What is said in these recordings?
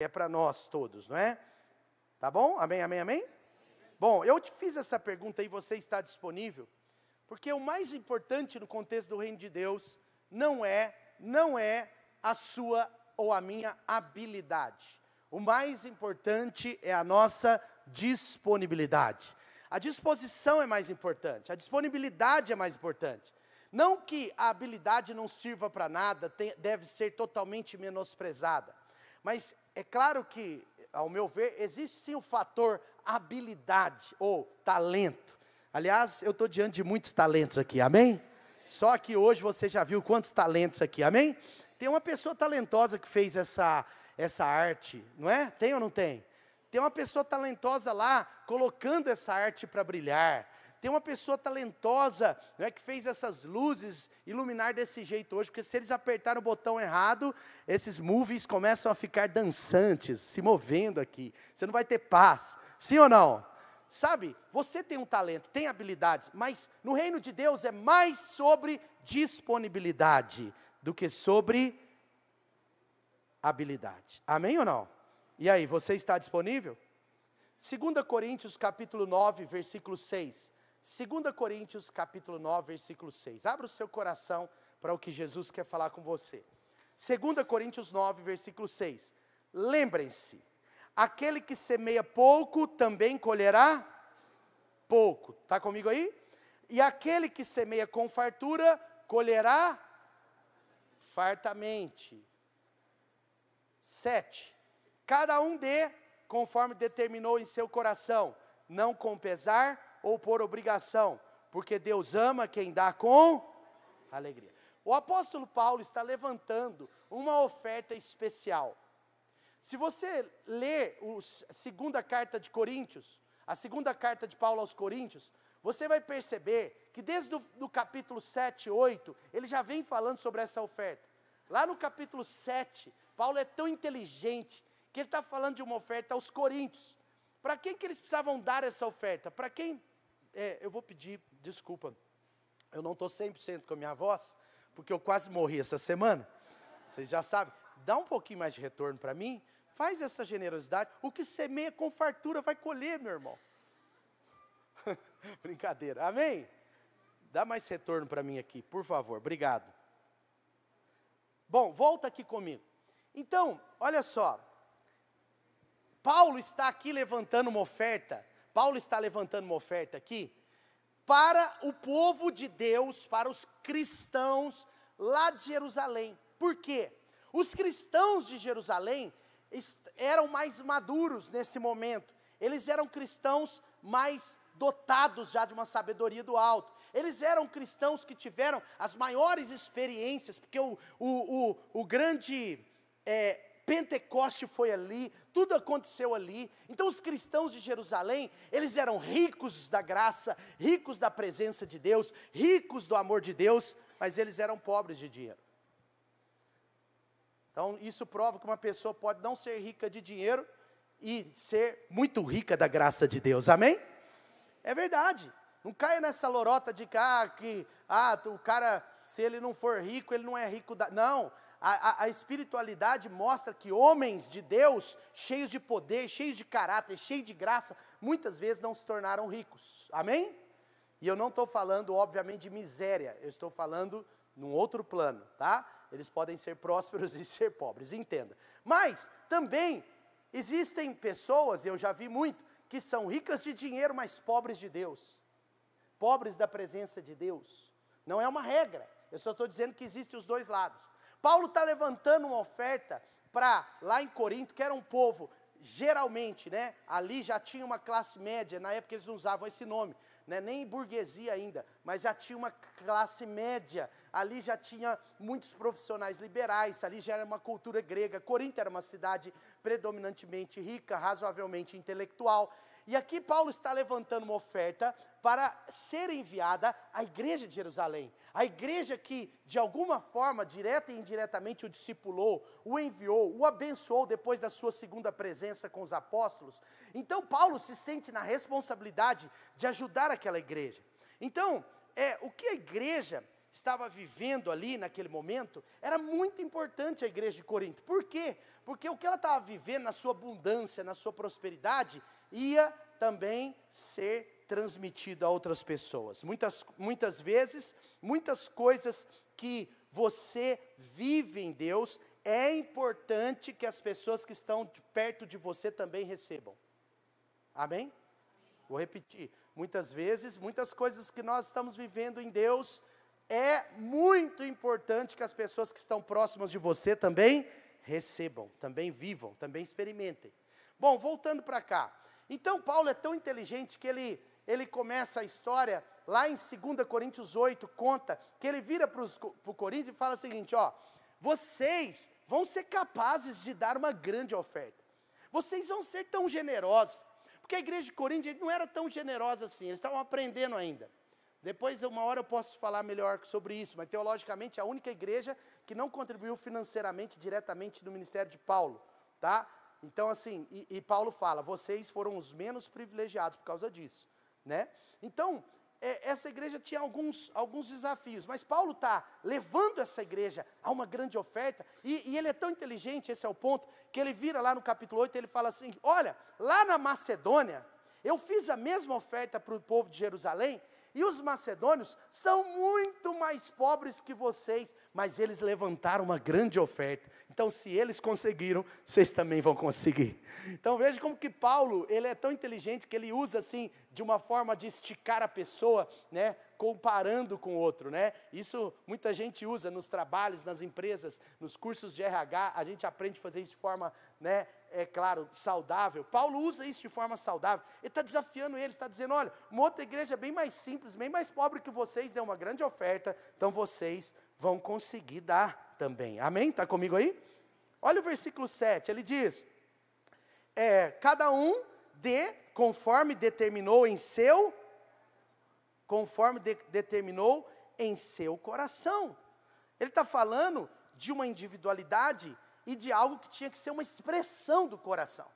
é para nós todos, não é? Tá bom? Amém, amém, amém? Bom, eu te fiz essa pergunta e você está disponível, porque o mais importante no contexto do reino de Deus não é a sua ou a minha habilidade. O mais importante é a nossa disponibilidade. A disposição é mais importante, a disponibilidade é mais importante. Não que a habilidade não sirva para nada, deve ser totalmente menosprezada. Mas é claro que, ao meu ver, existe sim o fator habilidade ou talento. Aliás, eu estou diante de muitos talentos aqui, amém? Só que hoje você já viu quantos talentos aqui, amém? Tem uma pessoa talentosa que fez essa arte, não é? Tem ou não tem? Tem uma pessoa talentosa lá, colocando essa arte para brilhar. Tem uma pessoa talentosa, né, que fez essas luzes iluminar desse jeito hoje, porque se eles apertarem o botão errado, esses movies começam a ficar dançantes, se movendo aqui. Você não vai ter paz, sim ou não? Sabe, você tem um talento, tem habilidades, mas no reino de Deus é mais sobre disponibilidade do que sobre habilidade. Amém ou não? E aí, você está disponível? 2 Coríntios capítulo 9, versículo 6. 2 Coríntios capítulo 9, versículo 6. Abra o seu coração para o que Jesus quer falar com você. 2 Coríntios 9, versículo 6. Lembrem-se, aquele que semeia pouco também colherá pouco. Está comigo aí? E aquele que semeia com fartura colherá fartamente. 7. Cada um dê conforme determinou em seu coração, não com pesar ou por obrigação, porque Deus ama quem dá com alegria. O apóstolo Paulo está levantando uma oferta especial. Se você ler a segunda carta de Coríntios, a segunda carta de Paulo aos Coríntios, você vai perceber que desde o capítulo 7, 8, ele já vem falando sobre essa oferta. Lá no capítulo 7, Paulo é tão inteligente, que ele está falando de uma oferta aos coríntios. Para quem que eles precisavam dar essa oferta? Para quem? Eu vou pedir desculpa, eu não estou 100% com a minha voz, porque eu quase morri essa semana. Vocês já sabem, dá um pouquinho mais de retorno para mim, faz essa generosidade. O que semeia com fartura vai colher, meu irmão. Brincadeira, amém? Dá mais retorno para mim aqui, por favor, obrigado. Bom, volta aqui comigo. Então, olha só, Paulo está aqui levantando uma oferta, aqui, para o povo de Deus, para os cristãos lá de Jerusalém. Por quê? Os cristãos de Jerusalém eram mais maduros nesse momento, eles eram cristãos mais dotados já de uma sabedoria do alto, eles eram cristãos que tiveram as maiores experiências, porque o grande Pentecoste foi ali, tudo aconteceu ali. Então os cristãos de Jerusalém, eles eram ricos da graça, ricos da presença de Deus, ricos do amor de Deus, mas eles eram pobres de dinheiro. Então isso prova que uma pessoa pode não ser rica de dinheiro e ser muito rica da graça de Deus, amém? É verdade, não caia nessa lorota de que o cara, se ele não for rico, ele não é rico, não. A espiritualidade mostra que homens de Deus, cheios de poder, cheios de caráter, cheios de graça, muitas vezes não se tornaram ricos, amém? E eu não estou falando, obviamente, de miséria, eu estou falando num outro plano, tá? Eles podem ser prósperos e ser pobres, entenda. Mas, também, existem pessoas, eu já vi muito, que são ricas de dinheiro, mas pobres de Deus, pobres da presença de Deus. Não é uma regra, eu só estou dizendo que existem os dois lados. Paulo está levantando uma oferta para, lá em Corinto, que era um povo, geralmente, né, ali já tinha uma classe média, na época eles não usavam esse nome, né, nem burguesia ainda, mas já tinha uma classe média, ali já tinha muitos profissionais liberais, ali já era uma cultura grega. Corinto era uma cidade predominantemente rica, razoavelmente intelectual, e aqui Paulo está levantando uma oferta para ser enviada à igreja de Jerusalém, a igreja que de alguma forma, direta e indiretamente o discipulou, o enviou, o abençoou depois da sua segunda presença com os apóstolos. Então Paulo se sente na responsabilidade de ajudar aquela igreja. Então, o que a igreja estava vivendo ali naquele momento, era muito importante a igreja de Corinto. Por quê? Porque o que ela estava vivendo na sua abundância, na sua prosperidade, ia também ser transmitido a outras pessoas. Muitas vezes, muitas coisas que você vive em Deus, é importante que as pessoas que estão perto de você também recebam. Amém? Vou repetir. Muitas vezes, muitas coisas que nós estamos vivendo em Deus, é muito importante que as pessoas que estão próximas de você também recebam, também vivam, também experimentem. Bom, voltando para cá. Então, Paulo é tão inteligente que ele começa a história, lá em 2 Coríntios 8, conta, que ele vira para o Coríntios e fala o seguinte, ó, vocês vão ser capazes de dar uma grande oferta. Vocês vão ser tão generosos. Porque a igreja de Corinto não era tão generosa assim, eles estavam aprendendo ainda. Depois, uma hora eu posso falar melhor sobre isso, mas teologicamente é a única igreja que não contribuiu financeiramente diretamente no ministério de Paulo, tá? Então assim, e Paulo fala, vocês foram os menos privilegiados por causa disso, né? Então, essa igreja tinha alguns desafios, mas Paulo está levando essa igreja a uma grande oferta, e ele é tão inteligente, esse é o ponto, que ele vira lá no capítulo 8, ele fala assim, olha, lá na Macedônia, eu fiz a mesma oferta para o povo de Jerusalém, e os macedônios são muito mais pobres que vocês, mas eles levantaram uma grande oferta. Então, se eles conseguiram, vocês também vão conseguir. Então, veja como que Paulo, ele é tão inteligente que ele usa assim, de uma forma de esticar a pessoa, né, comparando com o outro, né? Isso muita gente usa nos trabalhos, nas empresas, nos cursos de RH, a gente aprende a fazer isso de forma, né, é claro, saudável. Paulo usa isso de forma saudável. Ele está desafiando eles, está dizendo, olha, uma outra igreja bem mais simples, bem mais pobre que vocês, deu uma grande oferta, então vocês vão conseguir dar também. Amém? Está comigo aí? Olha o versículo 7, ele diz, cada um dê conforme determinou em seu coração. Ele está falando de uma individualidade e de algo que tinha que ser uma expressão do coração.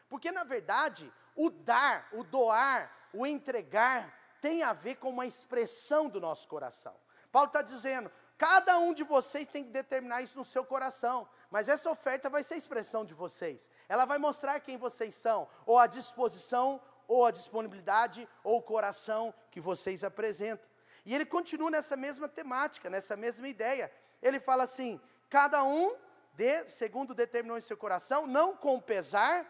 Porque, na verdade, o dar, o doar, o entregar, tem a ver com uma expressão do nosso coração. Paulo está dizendo, cada um de vocês tem que determinar isso no seu coração, mas essa oferta vai ser a expressão de vocês. Ela vai mostrar quem vocês são, ou a disposição, ou a disponibilidade, ou o coração que vocês apresentam. E ele continua nessa mesma temática, nessa mesma ideia. Ele fala assim, cada um dê, segundo determinou em seu coração, não com pesar,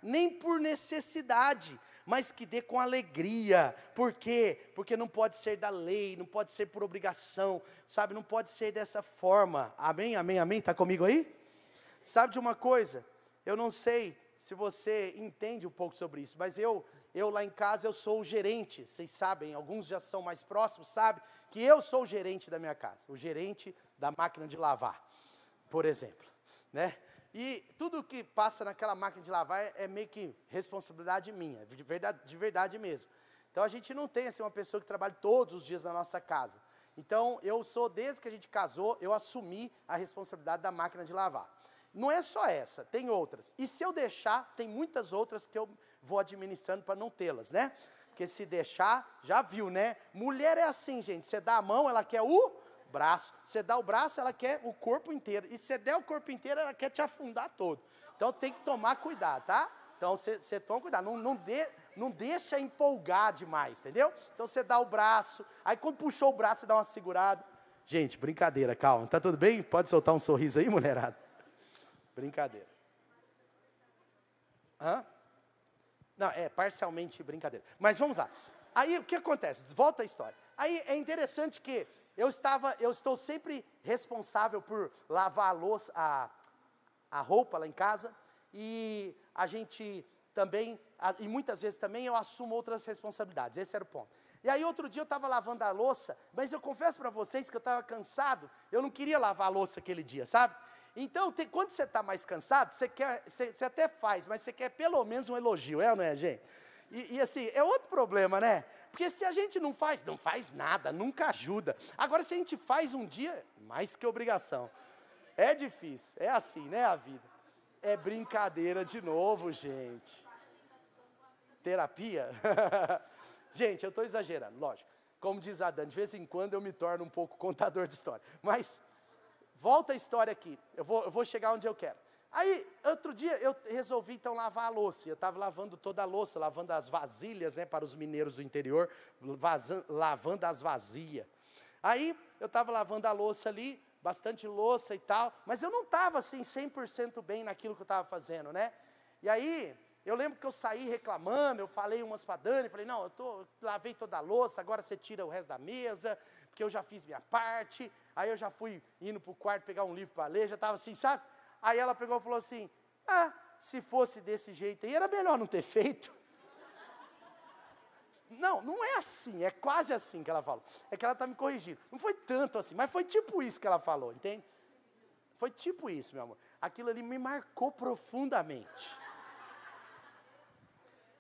nem por necessidade, mas que dê com alegria. Por quê? Porque não pode ser da lei, não pode ser por obrigação, sabe? Não pode ser dessa forma. Amém, amém, amém? Está comigo aí? Sabe de uma coisa? Eu não sei se você entende um pouco sobre isso, mas eu lá em casa, eu sou o gerente, vocês sabem, alguns já são mais próximos, sabem, que eu sou o gerente da minha casa, o gerente da máquina de lavar, por exemplo, né? E tudo que passa naquela máquina de lavar é meio que responsabilidade minha, de verdade mesmo. Então a gente não tem assim uma pessoa que trabalha todos os dias na nossa casa. Então desde que a gente casou, eu assumi a responsabilidade da máquina de lavar. Não é só essa, tem outras. E se eu deixar, tem muitas outras que eu vou administrando para não tê-las, né? Porque se deixar, já viu, né? Mulher é assim, gente, você dá a mão, ela quer o braço. Você dá o braço, ela quer o corpo inteiro. E se você der o corpo inteiro, ela quer te afundar todo. Então tem que tomar cuidado, tá? Então você toma cuidado, não deixa empolgar demais, entendeu? Então você dá o braço, aí quando puxou o braço, você dá uma segurada. Gente, brincadeira, calma, tá tudo bem? Pode soltar um sorriso aí, mulherada? Brincadeira. Hã? Não, é parcialmente brincadeira. Mas vamos lá. Aí o que acontece? Volta a história. Aí é interessante que eu estou sempre responsável por lavar a louça, a roupa lá em casa. E a gente também, e muitas vezes também eu assumo outras responsabilidades. Esse era o ponto. E aí outro dia eu estava lavando a louça, mas eu confesso para vocês que eu estava cansado. Eu não queria lavar a louça aquele dia, sabe? Então, quando você está mais cansado, você até faz, mas você quer pelo menos um elogio, é ou não é, gente? E assim, é outro problema, né? Porque se a gente não faz nada, nunca ajuda. Agora, se a gente faz um dia, mais que obrigação. É difícil, é assim, né, a vida. É brincadeira de novo, gente. Terapia? Gente, eu estou exagerando, lógico. Como diz a Dani, de vez em quando eu me torno um pouco contador de história. Mas, volta a história aqui, eu vou chegar onde eu quero. Aí, outro dia, eu resolvi então lavar a louça. Eu estava lavando toda a louça, lavando as vasilhas, né, para os mineiros do interior, lavando as vazias. Aí, eu estava lavando a louça ali, bastante louça e tal, mas eu não estava assim 100% bem naquilo que eu estava fazendo, né? E aí, eu lembro que eu saí reclamando, eu falei umas para a Dani, falei, não, lavei toda a louça, agora você tira o resto da mesa, porque eu já fiz minha parte. Aí eu já fui indo para o quarto pegar um livro para ler, já estava assim, sabe? Aí ela pegou e falou assim, se fosse desse jeito aí, era melhor não ter feito. Não, não é assim, é quase assim que ela falou. É que ela está me corrigindo. Não foi tanto assim, mas foi tipo isso que ela falou, entende? Foi tipo isso, meu amor. Aquilo ali me marcou profundamente.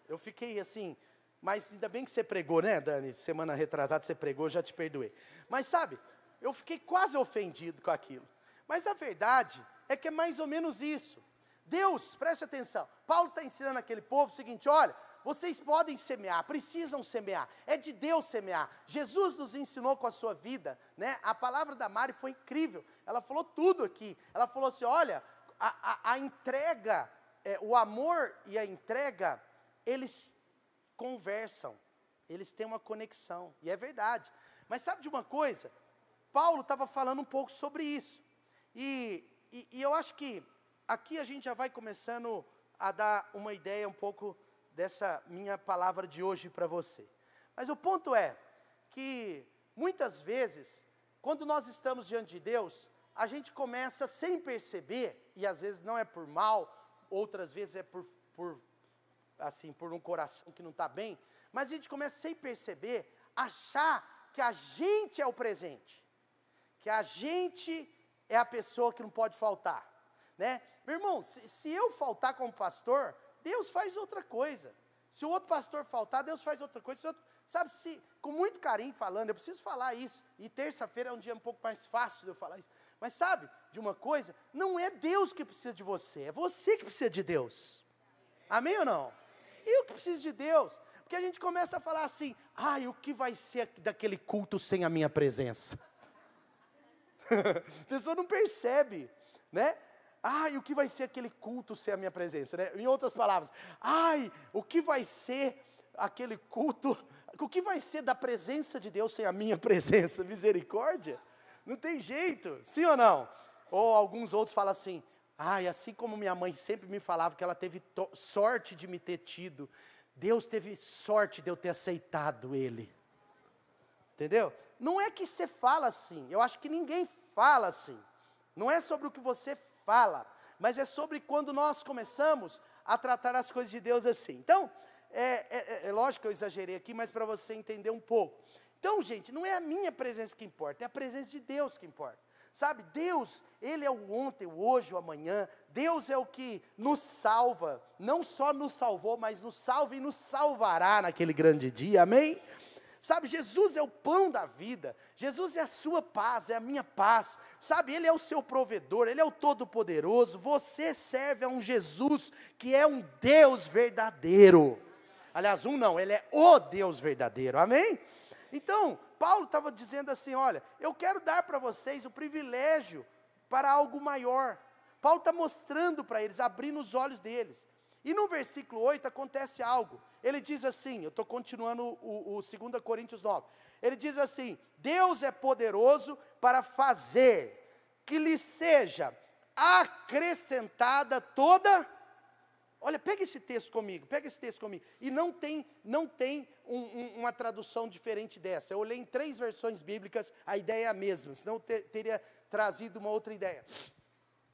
Eu fiquei assim, mas ainda bem que você pregou, né, Dani? Semana retrasada você pregou, já te perdoei. Mas sabe, eu fiquei quase ofendido com aquilo. Mas a verdade é que é mais ou menos isso. Deus, preste atenção, Paulo está ensinando aquele povo o seguinte, olha, vocês podem semear, precisam semear, é de Deus semear. Jesus nos ensinou com a sua vida, né? A palavra da Mari foi incrível, ela falou tudo aqui. Ela falou assim, olha, a entrega, o amor e a entrega, eles conversam, eles têm uma conexão, e é verdade. Mas sabe de uma coisa? Paulo estava falando um pouco sobre isso, e eu acho que aqui a gente já vai começando a dar uma ideia um pouco dessa minha palavra de hoje para você. Mas o ponto é que muitas vezes, quando nós estamos diante de Deus, a gente começa sem perceber, e às vezes não é por mal, outras vezes é por um coração que não está bem, mas a gente começa sem perceber, achar que a gente é o presente, que a gente é a pessoa que não pode faltar, né? Meu irmão, se eu faltar como pastor, Deus faz outra coisa. Se o outro pastor faltar, Deus faz outra coisa. Sabe, com muito carinho falando, eu preciso falar isso, e terça-feira é um dia um pouco mais fácil de eu falar isso, mas sabe, de uma coisa, não é Deus que precisa de você, é você que precisa de Deus. Amém ou não? Eu que preciso de Deus, porque a gente começa a falar assim, o que vai ser daquele culto sem a minha presença? A pessoa não percebe, né? O que vai ser aquele culto sem a minha presença, né? Em outras palavras, o que vai ser aquele culto, o que vai ser da presença de Deus sem a minha presença? Misericórdia? Não tem jeito, sim ou não? Ou alguns outros falam assim, assim como minha mãe sempre me falava que ela teve sorte de me ter tido, Deus teve sorte de eu ter aceitado Ele. Entendeu? Não é que você fala assim, eu acho que ninguém fala assim. Não é sobre o que você fala, mas é sobre quando nós começamos a tratar as coisas de Deus assim. Então, é lógico que eu exagerei aqui, mas para você entender um pouco. Então, gente, não é a minha presença que importa, é a presença de Deus que importa. Sabe, Deus, Ele é o ontem, o hoje, o amanhã. Deus é o que nos salva, não só nos salvou, mas nos salva e nos salvará naquele grande dia, amém? Sabe, Jesus é o pão da vida, Jesus é a sua paz, é a minha paz, sabe, Ele é o seu provedor, Ele é o todo-poderoso, você serve a um Jesus que é um Deus verdadeiro, aliás, Ele é o Deus verdadeiro, amém? Então, Paulo estava dizendo assim, olha, eu quero dar para vocês o privilégio para algo maior. Paulo está mostrando para eles, abrindo os olhos deles. E no versículo 8 acontece algo. Ele diz assim, eu estou continuando o 2 Coríntios 9. Ele diz assim, Deus é poderoso para fazer que lhe seja acrescentada toda... Olha, pega esse texto comigo. E não tem uma tradução diferente dessa. Eu olhei em 3 versões bíblicas, a ideia é a mesma, senão eu teria trazido uma outra ideia.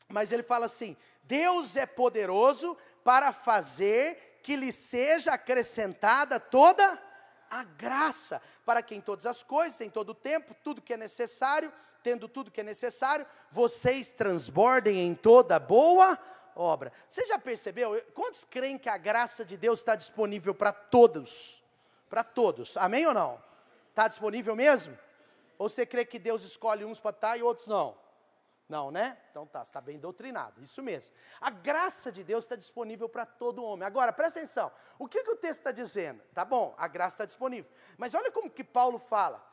Mas ele fala assim, Deus é poderoso para fazer que lhe seja acrescentada toda a graça, para que em todas as coisas, em todo o tempo, tudo que é necessário, tendo tudo que é necessário, vocês transbordem em toda boa obra. Você já percebeu? Quantos creem que a graça de Deus está disponível para todos? Para todos, amém ou não? Está disponível mesmo? Ou você crê que Deus escolhe uns para estar e outros não? Não, né? Então tá, você está bem doutrinado, isso mesmo. A graça de Deus está disponível para todo homem. Agora, presta atenção, o que o texto está dizendo? Tá bom, a graça está disponível. Mas olha como que Paulo fala.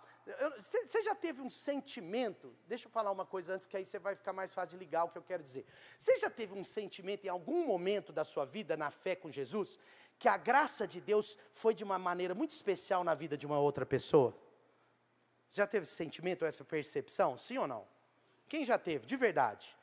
Você já teve um sentimento, deixa eu falar uma coisa antes, que aí você vai ficar mais fácil de ligar o que eu quero dizer. Você já teve um sentimento em algum momento da sua vida, na fé com Jesus, que a graça de Deus foi de uma maneira muito especial na vida de uma outra pessoa? Já teve esse sentimento, essa percepção, sim ou não? Quem já teve, de verdade?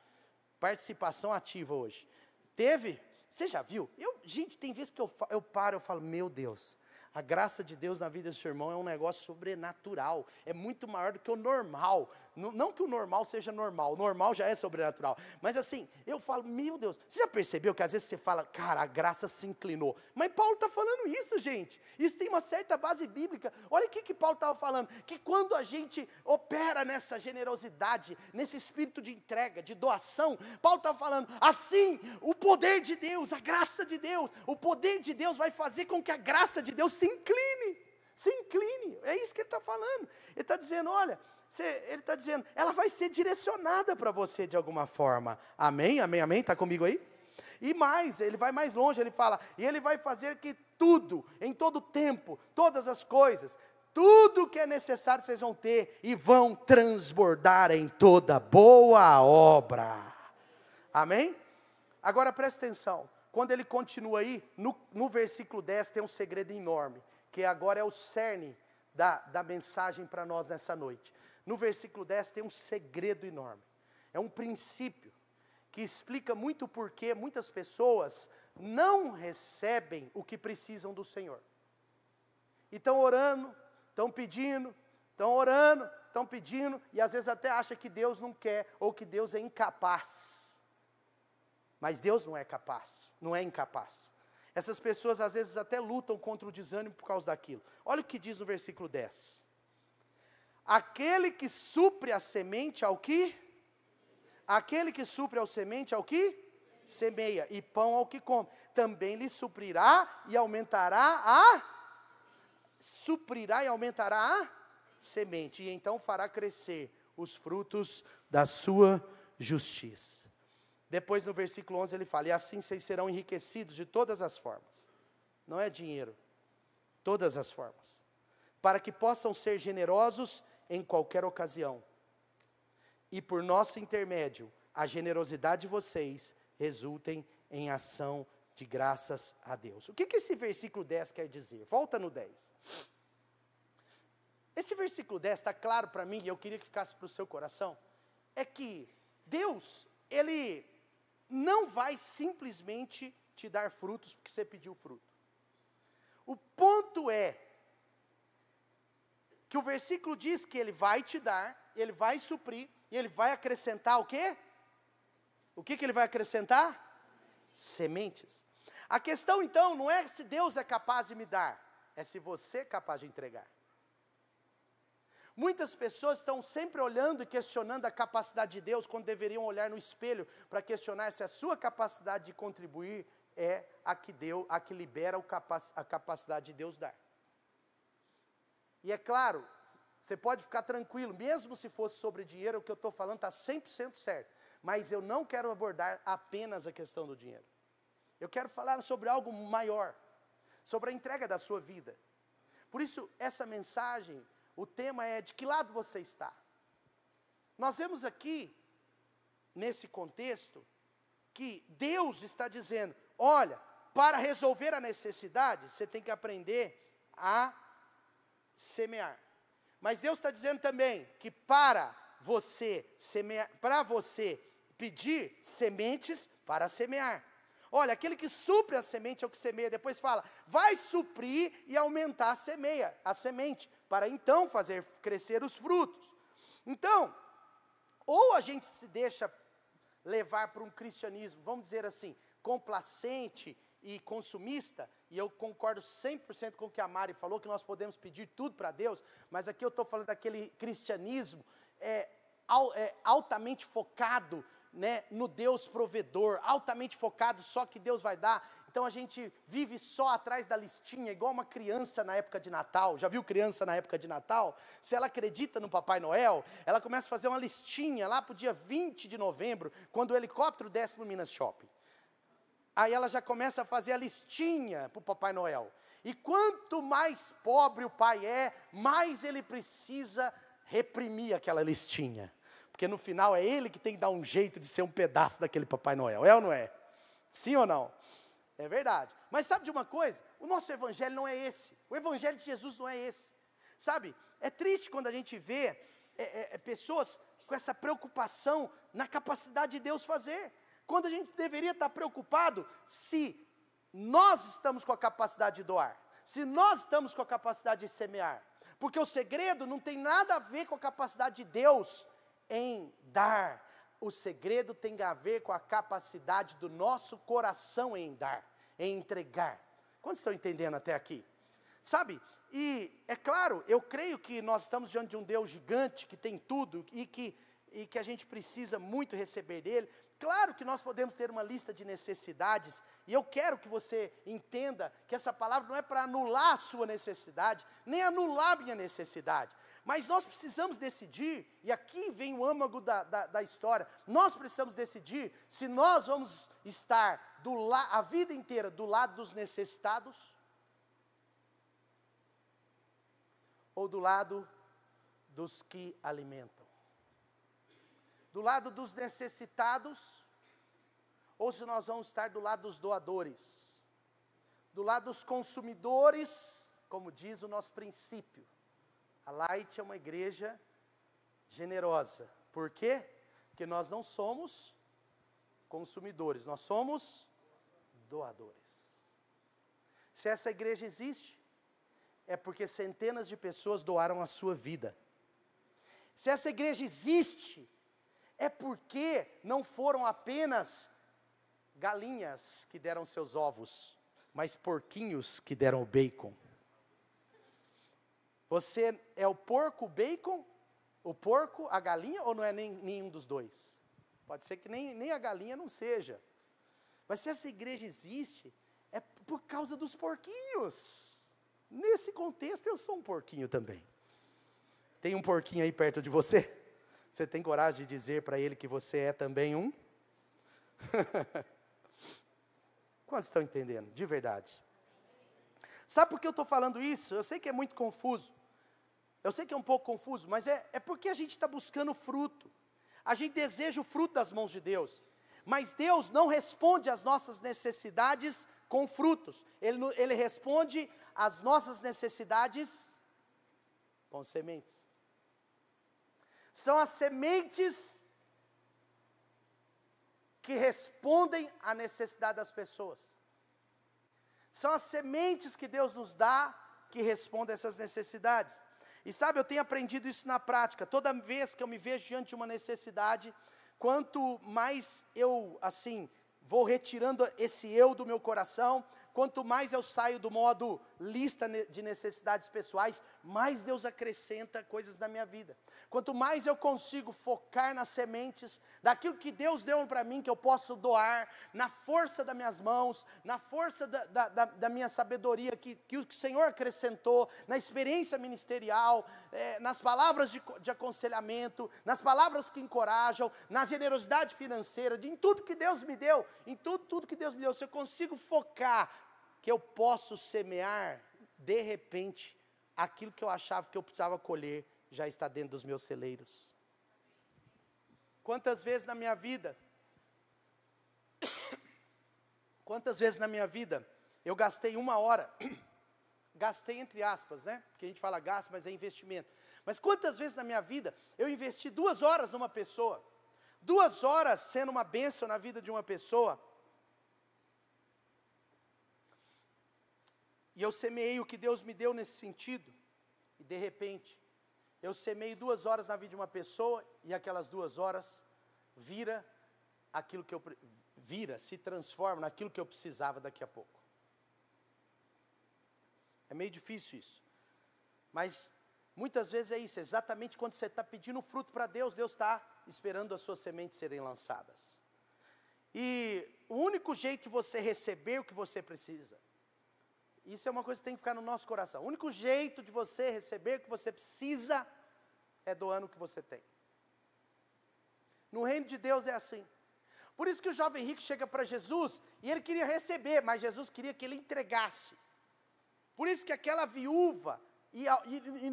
Participação ativa hoje. Teve? Você já viu? Gente, tem vezes que eu paro, eu falo, meu Deus, a graça de Deus na vida do seu irmão é um negócio sobrenatural, é muito maior do que o normal. Não que o normal seja normal, o normal já é sobrenatural. Mas assim, eu falo, meu Deus, você já percebeu que às vezes você fala, cara, a graça se inclinou. Mas Paulo está falando isso, gente. Isso tem uma certa base bíblica. Olha o que Paulo estava falando, que quando a gente opera nessa generosidade, nesse espírito de entrega, de doação, Paulo estava falando, assim, o poder de Deus, a graça de Deus, o poder de Deus vai fazer com que a graça de Deus se incline. Se incline, é isso que ele está falando. Ele está dizendo, olha, ele está dizendo, ela vai ser direcionada para você de alguma forma. Amém, amém, amém, está comigo aí? E mais, ele vai mais longe, ele fala, e ele vai fazer que tudo, em todo tempo, todas as coisas, tudo que é necessário vocês vão ter, e vão transbordar em toda boa obra. Amém? Agora presta atenção, quando ele continua aí, no versículo 10 tem um segredo enorme, que agora é o cerne da mensagem para nós nessa noite. No versículo 10 tem um segredo enorme, é um princípio, que explica muito porque muitas pessoas não recebem o que precisam do Senhor. E estão orando, estão pedindo, estão orando, estão pedindo, e às vezes até acha que Deus não quer, ou que Deus é incapaz. Mas Deus não é capaz, não é incapaz. Essas pessoas às vezes até lutam contra o desânimo por causa daquilo. Olha o que diz no versículo 10. Aquele que supre a semente ao que? Aquele que supre a semente ao que? Semeia, e pão ao que come. Também lhe suprirá e aumentará a semente. E então fará crescer os frutos da sua justiça. Depois no versículo 11 ele fala, e assim vocês serão enriquecidos de todas as formas. Não é dinheiro, todas as formas. Para que possam ser generosos em qualquer ocasião. E por nosso intermédio, a generosidade de vocês resultem em ação de graças a Deus. O que esse versículo 10 quer dizer? Volta no 10. Esse versículo 10 está claro para mim, e eu queria que ficasse para o seu coração, é que Deus, Ele não vai simplesmente te dar frutos porque você pediu fruto. O ponto é que o versículo diz que Ele vai te dar, Ele vai suprir, e Ele vai acrescentar o quê? O que Ele vai acrescentar? Sementes. A questão então não é se Deus é capaz de me dar, é se você é capaz de entregar. Muitas pessoas estão sempre olhando e questionando a capacidade de Deus, quando deveriam olhar no espelho para questionar se a sua capacidade de contribuir é a que libera a capacidade de Deus dar. E é claro, você pode ficar tranquilo, mesmo se fosse sobre dinheiro, o que eu estou falando está 100% certo. Mas eu não quero abordar apenas a questão do dinheiro. Eu quero falar sobre algo maior, sobre a entrega da sua vida. Por isso, essa mensagem, o tema é de que lado você está. Nós vemos aqui, nesse contexto, que Deus está dizendo, olha, para resolver a necessidade, você tem que aprender a semear. Mas Deus está dizendo também que para você semear, para você pedir sementes para semear. Olha, aquele que supre a semente é o que semeia. Depois fala, vai suprir e aumentar a semente, para então fazer crescer os frutos. Então, ou a gente se deixa levar para um cristianismo, vamos dizer assim, complacente e consumista, e eu concordo 100% com o que a Mari falou, que nós podemos pedir tudo para Deus, mas aqui eu estou falando daquele cristianismo altamente focado né, no Deus provedor, altamente focado só que Deus vai dar. Então a gente vive só atrás da listinha, igual uma criança na época de Natal. Já viu criança na época de Natal? Se ela acredita no Papai Noel, ela começa a fazer uma listinha lá para o dia 20 de novembro, quando o helicóptero desce no Minas Shopping. Aí ela já começa a fazer a listinha para o Papai Noel. E quanto mais pobre o pai é, mais ele precisa reprimir aquela listinha. Porque no final é ele que tem que dar um jeito de ser um pedaço daquele Papai Noel. É ou não é? Sim ou não? É verdade. Mas sabe de uma coisa? O nosso evangelho não é esse. O evangelho de Jesus não é esse. Sabe? É triste quando a gente vê pessoas com essa preocupação na capacidade de Deus fazer. Quando a gente deveria estar preocupado se nós estamos com a capacidade de doar. Se nós estamos com a capacidade de semear. Porque o segredo não tem nada a ver com a capacidade de Deus em dar. O segredo tem a ver com a capacidade do nosso coração em dar, em entregar. Quantos estão entendendo até aqui? Sabe, e é claro, eu creio que nós estamos diante de um Deus gigante, que tem tudo, e que a gente precisa muito receber dele. Claro que nós podemos ter uma lista de necessidades, e eu quero que você entenda que essa palavra não é para anular a sua necessidade, nem anular a minha necessidade, mas nós precisamos decidir, e aqui vem o âmago da história, nós precisamos decidir se nós vamos estar a vida inteira do lado dos necessitados, ou do lado dos que alimentam. Do lado dos necessitados, ou se nós vamos estar do lado dos doadores, do lado dos consumidores, como diz o nosso princípio. A Light é uma igreja generosa. Por quê? Porque nós não somos consumidores, nós somos doadores. Se essa igreja existe, é porque centenas de pessoas doaram a sua vida. Se essa igreja existe, é porque não foram apenas galinhas que deram seus ovos, mas porquinhos que deram o bacon. Você é o porco, o bacon, o porco, a galinha, ou não é nenhum dos dois? Pode ser que nem a galinha não seja. Mas se essa igreja existe, é por causa dos porquinhos. Nesse contexto eu sou um porquinho também. Tem um porquinho aí perto de você? Você tem coragem de dizer para ele que você é também um? Quantos estão entendendo? De verdade. Sabe por que eu estou falando isso? Eu sei que é muito confuso. Eu sei que é um pouco confuso, mas é porque a gente está buscando fruto. A gente deseja o fruto das mãos de Deus. Mas Deus não responde às nossas necessidades com frutos. Ele responde às nossas necessidades com sementes. São as sementes que respondem à necessidade das pessoas. São as sementes que Deus nos dá que respondem a essas necessidades. E sabe, eu tenho aprendido isso na prática. Toda vez que eu me vejo diante de uma necessidade, quanto mais eu, vou retirando esse eu do meu coração, quanto mais eu saio do modo lista de necessidades pessoais, mais Deus acrescenta coisas na minha vida. Quanto mais eu consigo focar nas sementes, daquilo que Deus deu para mim, que eu posso doar, na força das minhas mãos, na força da minha sabedoria, que o Senhor acrescentou, na experiência ministerial, nas palavras de aconselhamento, nas palavras que encorajam, na generosidade financeira, em tudo que Deus me deu, tudo que Deus me deu, se eu consigo focar, que eu posso semear, de repente, aquilo que eu achava que eu precisava colher, já está dentro dos meus celeiros. Quantas vezes na minha vida, eu gastei 1 hora, gastei entre aspas, né? Porque a gente fala gasto, mas é investimento. Mas quantas vezes na minha vida, eu investi 2 horas numa pessoa, 2 horas sendo uma bênção na vida de uma pessoa, e eu semeei o que Deus me deu nesse sentido, e de repente, eu semeio 2 horas na vida de uma pessoa, e aquelas 2 horas se transforma naquilo que eu precisava daqui a pouco. É meio difícil isso, mas muitas vezes é isso, exatamente quando você está pedindo fruto para Deus, Deus está esperando as suas sementes serem lançadas. E o único jeito de você receber o que você precisa, isso é uma coisa que tem que ficar no nosso coração. O único jeito de você receber o que você precisa é doando o que você tem. No reino de Deus é assim. Por isso que o jovem rico chega para Jesus e ele queria receber, mas Jesus queria que ele entregasse. Por isso que aquela viúva e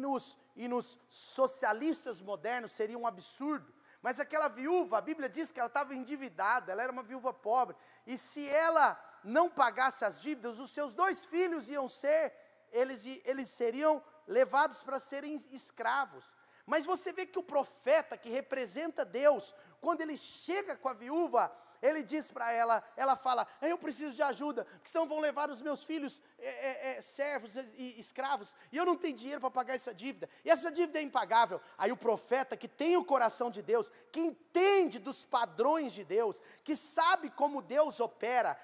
nos socialistas modernos seria um absurdo. Mas aquela viúva, a Bíblia diz que ela estava endividada, ela era uma viúva pobre. E se ela não pagasse as dívidas, os seus 2 filhos iam ser, eles seriam levados para serem escravos. Mas você vê que o profeta, que representa Deus, quando ele chega com a viúva, ele diz para ela, ela fala, eu preciso de ajuda, porque senão vão levar os meus filhos servos e escravos, e eu não tenho dinheiro para pagar essa dívida, e essa dívida é impagável. Aí o profeta, que tem o coração de Deus, que entende dos padrões de Deus, que sabe como Deus opera,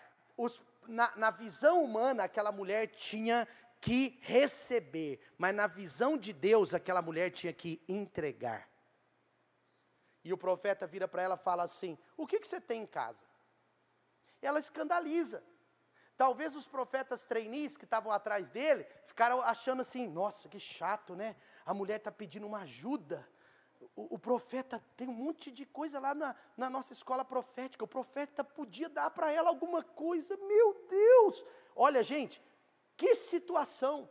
na visão humana, aquela mulher tinha que receber, mas na visão de Deus, aquela mulher tinha que entregar. E o profeta vira para ela e fala assim, o que você tem em casa? Ela escandaliza. Talvez os profetas trainees que estavam atrás dele, ficaram achando assim, nossa, que chato, né? A mulher está pedindo uma ajuda. O profeta tem um monte de coisa lá na nossa escola profética. O profeta podia dar para ela alguma coisa, meu Deus. Olha, gente, que situação.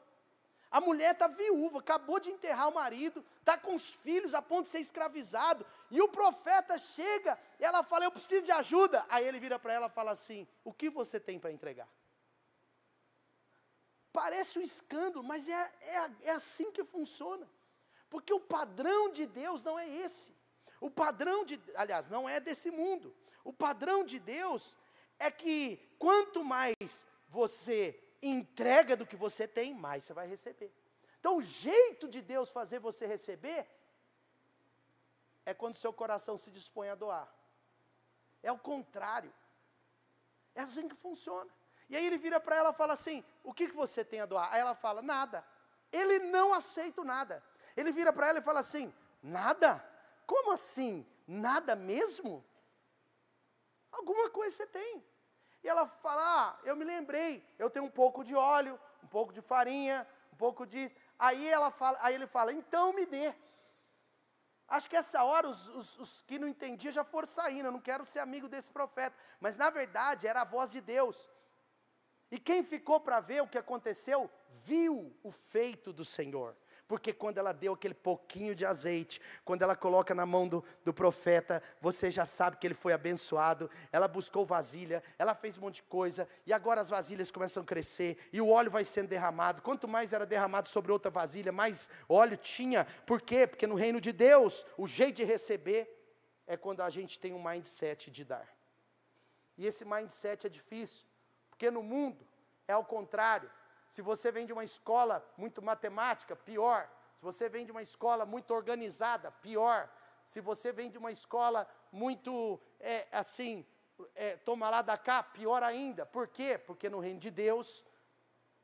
A mulher está viúva, acabou de enterrar o marido, está com os filhos a ponto de ser escravizado, e o profeta chega, e ela fala, eu preciso de ajuda. Aí ele vira para ela e fala assim, o que você tem para entregar? Parece um escândalo, mas é assim que funciona, porque o padrão de Deus não é esse, aliás, não é desse mundo. O padrão de Deus é que quanto mais você entrega do que você tem, mais você vai receber. Então o jeito de Deus fazer você receber é quando seu coração se dispõe a doar. É o contrário. É assim que funciona. E aí ele vira para ela e fala assim, o que você tem a doar? Aí ela fala, nada. Ele não aceita nada. Ele vira para ela e fala assim, nada? Como assim? Nada mesmo? Alguma coisa você tem. E ela fala, eu me lembrei, eu tenho um pouco de óleo, um pouco de farinha, um pouco disso. Aí ele fala, então me dê. Acho que essa hora os que não entendiam já foram saindo, eu não quero ser amigo desse profeta. Mas na verdade era a voz de Deus. E quem ficou para ver o que aconteceu, viu o feito do Senhor. Porque quando ela deu aquele pouquinho de azeite, quando ela coloca na mão do profeta, você já sabe que ele foi abençoado. Ela buscou vasilha, ela fez um monte de coisa, e agora as vasilhas começam a crescer, e o óleo vai sendo derramado. Quanto mais era derramado sobre outra vasilha, mais óleo tinha. Por quê? Porque no reino de Deus, o jeito de receber é quando a gente tem um mindset de dar. E esse mindset é difícil, porque no mundo é ao contrário. Se você vem de uma escola muito matemática, pior. Se você vem de uma escola muito organizada, pior. Se você vem de uma escola muito, toma lá da cá, pior ainda. Por quê? Porque no reino de Deus,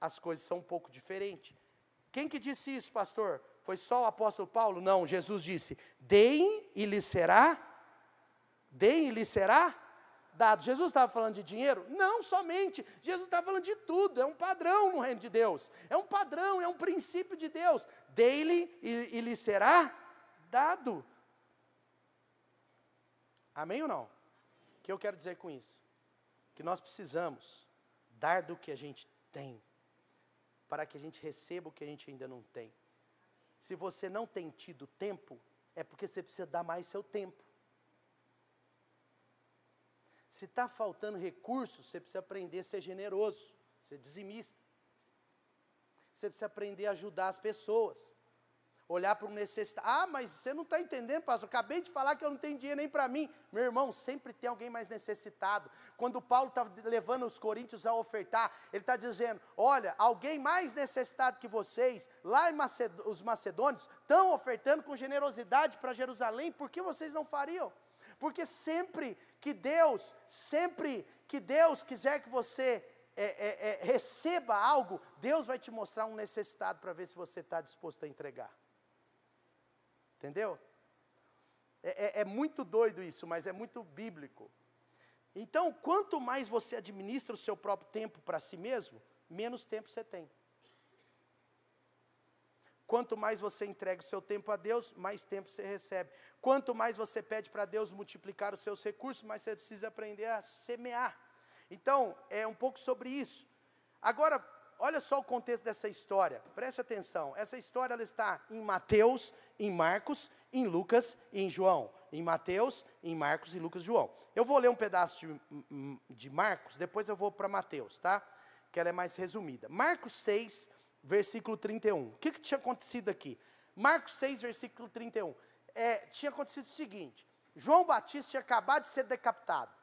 as coisas são um pouco diferentes. Quem que disse isso, pastor? Foi só o apóstolo Paulo? Não, Jesus disse, deem e lhes será dado. Jesus estava falando de dinheiro? Não somente, Jesus estava falando de tudo, é um padrão no reino de Deus, é um padrão, é um princípio de Deus, dê-lhe e lhe será dado. Amém ou não? O que eu quero dizer com isso? Que nós precisamos dar do que a gente tem, para que a gente receba o que a gente ainda não tem. Se você não tem tido tempo, é porque você precisa dar mais seu tempo. Se está faltando recursos, você precisa aprender a ser generoso, ser dizimista. Você precisa aprender a ajudar as pessoas. Olhar para o necessitado. Ah, mas você não está entendendo, pastor. Eu acabei de falar que eu não tenho dinheiro nem para mim. Meu irmão, sempre tem alguém mais necessitado. Quando Paulo está levando os coríntios a ofertar, ele está dizendo, olha, alguém mais necessitado que vocês, lá os macedônios, estão ofertando com generosidade para Jerusalém, por que vocês não fariam? Porque sempre que Deus quiser que você receba algo, Deus vai te mostrar um necessitado para ver se você está disposto a entregar. Entendeu? É muito doido isso, mas é muito bíblico. Então, quanto mais você administra o seu próprio tempo para si mesmo, menos tempo você tem. Quanto mais você entrega o seu tempo a Deus, mais tempo você recebe. Quanto mais você pede para Deus multiplicar os seus recursos, mais você precisa aprender a semear. Então, é um pouco sobre isso. Agora, olha só o contexto dessa história. Preste atenção. Essa história ela está em Mateus, em Marcos, em Lucas e em João. Em Mateus, em Marcos e Lucas e João. Eu vou ler um pedaço de Marcos, depois eu vou para Mateus, tá? Que ela é mais resumida. Marcos 6, versículo 31. O que tinha acontecido aqui? Marcos 6, versículo 31. Tinha acontecido o seguinte. João Batista tinha acabado de ser decapitado.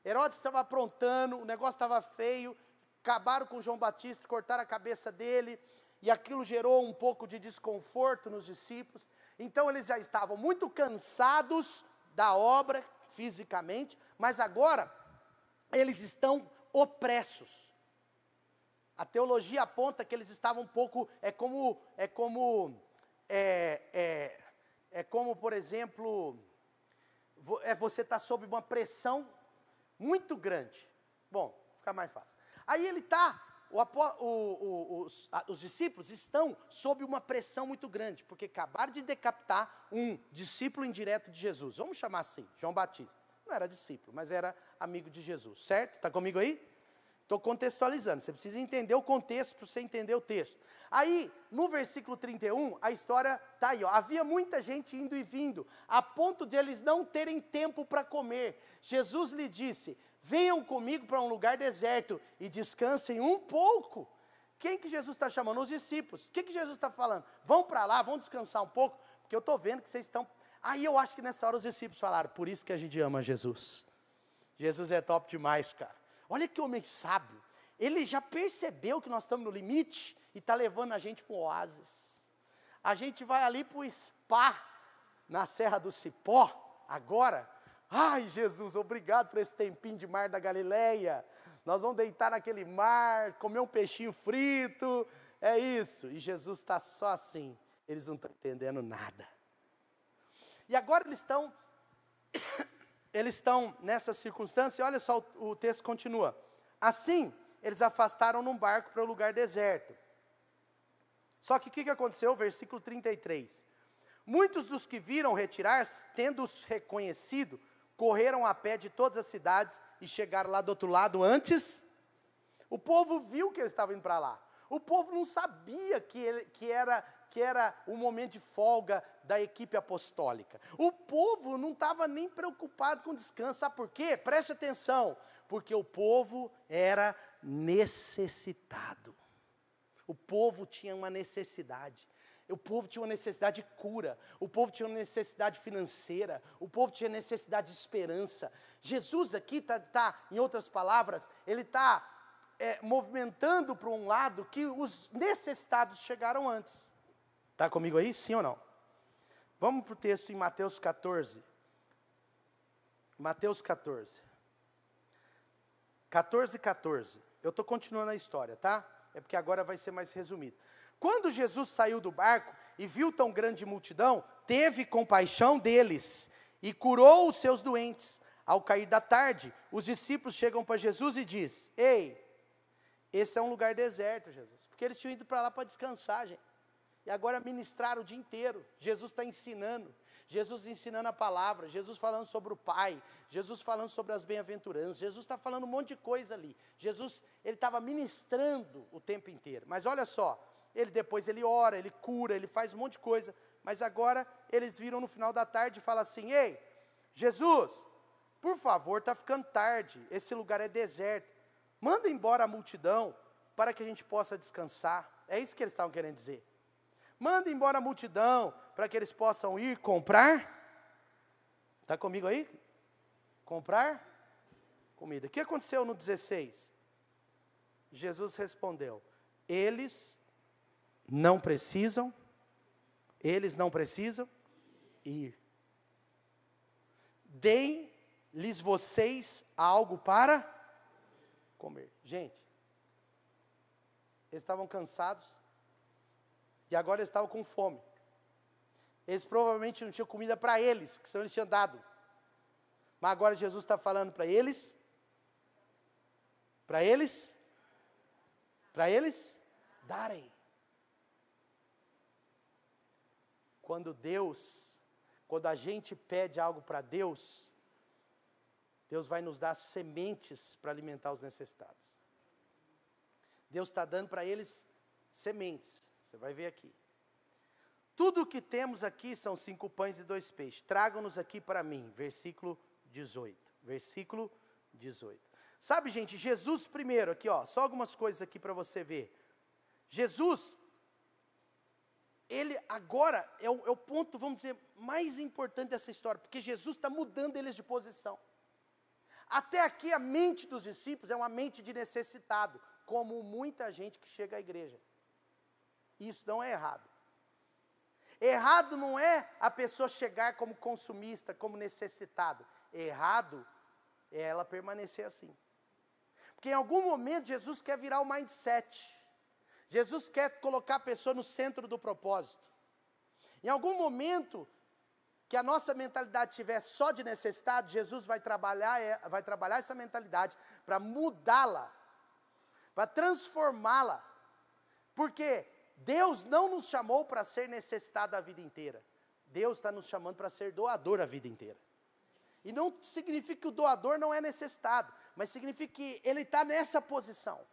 Herodes estava aprontando, o negócio estava feio. Acabaram com João Batista, cortaram a cabeça dele. E aquilo gerou um pouco de desconforto nos discípulos. Então eles já estavam muito cansados da obra, fisicamente. Mas agora, eles estão opressos. A teologia aponta que eles estavam um pouco, por exemplo, você está sob uma pressão muito grande. Bom, fica mais fácil. Aí ele está, os discípulos estão sob uma pressão muito grande, porque acabaram de decapitar um discípulo indireto de Jesus. Vamos chamar assim, João Batista. Não era discípulo, mas era amigo de Jesus, certo? Está comigo aí? Estou contextualizando, você precisa entender o contexto para você entender o texto. Aí, no versículo 31, a história está aí, ó. Havia muita gente indo e vindo, a ponto de eles não terem tempo para comer. Jesus lhe disse, venham comigo para um lugar deserto e descansem um pouco. Quem que Jesus está chamando? Os discípulos. O que Jesus está falando? Vão para lá, vão descansar um pouco, porque eu estou vendo que vocês estão... Aí eu acho que nessa hora os discípulos falaram, por isso que a gente ama Jesus. Jesus é top demais, cara. Olha que homem sábio, ele já percebeu que nós estamos no limite e está levando a gente para o oásis. A gente vai ali para o spa, na Serra do Cipó, agora. Ai, Jesus, obrigado por esse tempinho de mar da Galileia. Nós vamos deitar naquele mar, comer um peixinho frito, é isso. E Jesus está só assim, eles não estão entendendo nada. E agora eles estão nessa circunstância, olha só, o texto continua. Assim, eles afastaram num barco para o lugar deserto. Só que o que aconteceu? Versículo 33. Muitos dos que viram retirar-se, tendo-os reconhecido, correram a pé de todas as cidades e chegaram lá do outro lado antes. O povo viu que eles estavam indo para lá. O povo não sabia que era um momento de folga da equipe apostólica. O povo não estava nem preocupado com descanso. Sabe por quê? Preste atenção. Porque o povo era necessitado. O povo tinha uma necessidade. O povo tinha uma necessidade de cura. O povo tinha uma necessidade financeira. O povo tinha necessidade de esperança. Jesus aqui está, em outras palavras, ele está movimentando para um lado que os necessitados chegaram antes. Está comigo aí, sim ou não? Vamos para o texto em Mateus 14. Mateus 14. 14. Eu estou continuando a história, tá? É porque agora vai ser mais resumido. Quando Jesus saiu do barco e viu tão grande multidão, teve compaixão deles e curou os seus doentes. Ao cair da tarde, os discípulos chegam para Jesus e dizem, ei, esse é um lugar deserto, Jesus. Porque eles tinham ido para lá para descansar, gente. E agora ministraram o dia inteiro. Jesus está ensinando. Jesus ensinando a palavra. Jesus falando sobre o Pai. Jesus falando sobre as bem-aventuranças. Jesus está falando um monte de coisa ali. Jesus, ele estava ministrando o tempo inteiro. Mas olha só. Depois ele ora, ele cura, ele faz um monte de coisa. Mas agora eles viram no final da tarde e falam assim, ei, Jesus, por favor, está ficando tarde. Esse lugar é deserto. Manda embora a multidão para que a gente possa descansar. É isso que eles estavam querendo dizer. Manda embora a multidão para que eles possam ir comprar. Está comigo aí? Comprar comida. O que aconteceu no 16? Jesus respondeu, eles não precisam ir. Deem-lhes vocês algo para comer. Gente, eles estavam cansados e agora eles estavam com fome. eles provavelmente não tinham comida para eles, que senão eles tinham dado. Mas agora Jesus está falando para eles darem. Quando a gente pede algo para Deus, Deus vai nos dar sementes para alimentar os necessitados. Deus está dando para eles sementes, você vai ver aqui. Tudo o que temos aqui são 5 pães e 2 peixes, tragam-nos aqui para mim, versículo 18. Sabe, gente, Jesus primeiro, aqui ó, só algumas coisas aqui para você ver. Jesus, ele agora é o ponto, vamos dizer, mais importante dessa história, porque Jesus está mudando eles de posição. Até aqui a mente dos discípulos é uma mente de necessitado, como muita gente que chega à igreja. Isso não é errado. Errado não é a pessoa chegar como consumista, como necessitado. Errado é ela permanecer assim. Porque em algum momento Jesus quer virar o mindset. Jesus quer colocar a pessoa no centro do propósito. Em algum momento que a nossa mentalidade estiver só de necessitado, Jesus vai trabalhar essa mentalidade para mudá-la, para transformá-la. Porque Deus não nos chamou para ser necessitado a vida inteira. Deus está nos chamando para ser doador a vida inteira. E não significa que o doador não é necessitado, mas significa que ele está nessa posição.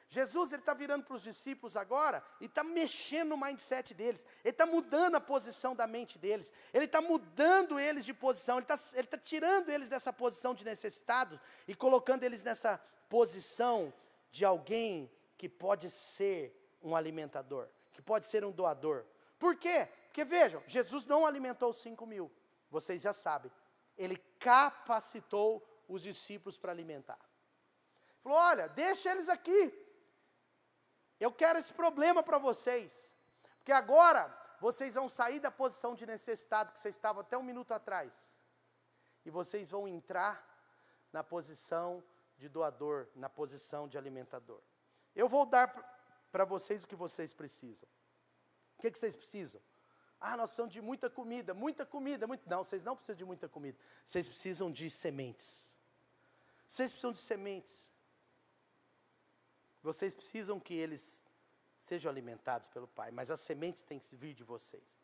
Jesus, ele está virando para os discípulos agora e está mexendo no mindset deles. Ele está mudando a posição da mente deles. Ele está mudando eles de posição. Ele está tirando eles dessa posição de necessitados e colocando eles nessa posição de alguém que pode ser um alimentador, que pode ser um doador. Por quê? Porque vejam, Jesus não alimentou 5.000, vocês já sabem. Ele capacitou os discípulos para alimentar. Falou, olha, deixa eles aqui. Eu quero esse problema para vocês. Porque agora, vocês vão sair da posição de necessitado que vocês estavam até um minuto atrás. E vocês vão entrar na posição de doador, na posição de alimentador. Eu vou dar para vocês o que vocês precisam. O que vocês precisam? Ah, nós precisamos de muita comida. Não, vocês não precisam de muita comida. Vocês precisam de sementes. Vocês precisam de sementes. Vocês precisam que eles sejam alimentados pelo Pai, mas as sementes têm que vir de vocês.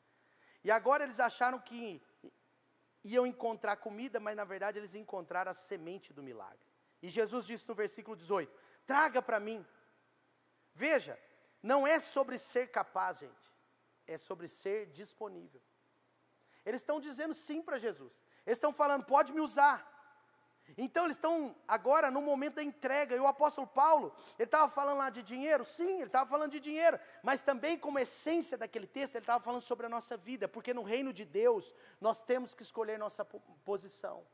E agora eles acharam que iam encontrar comida, mas na verdade eles encontraram a semente do milagre. E Jesus disse no versículo 18, traga para mim. Veja, não é sobre ser capaz, gente, é sobre ser disponível. Eles estão dizendo sim para Jesus. Eles estão falando, pode me usar. Então eles estão agora no momento da entrega. E o apóstolo Paulo, ele estava falando lá de dinheiro. Sim, ele estava falando de dinheiro. Mas também como essência daquele texto, ele estava falando sobre a nossa vida. Porque no reino de Deus, nós temos que escolher nossa posição.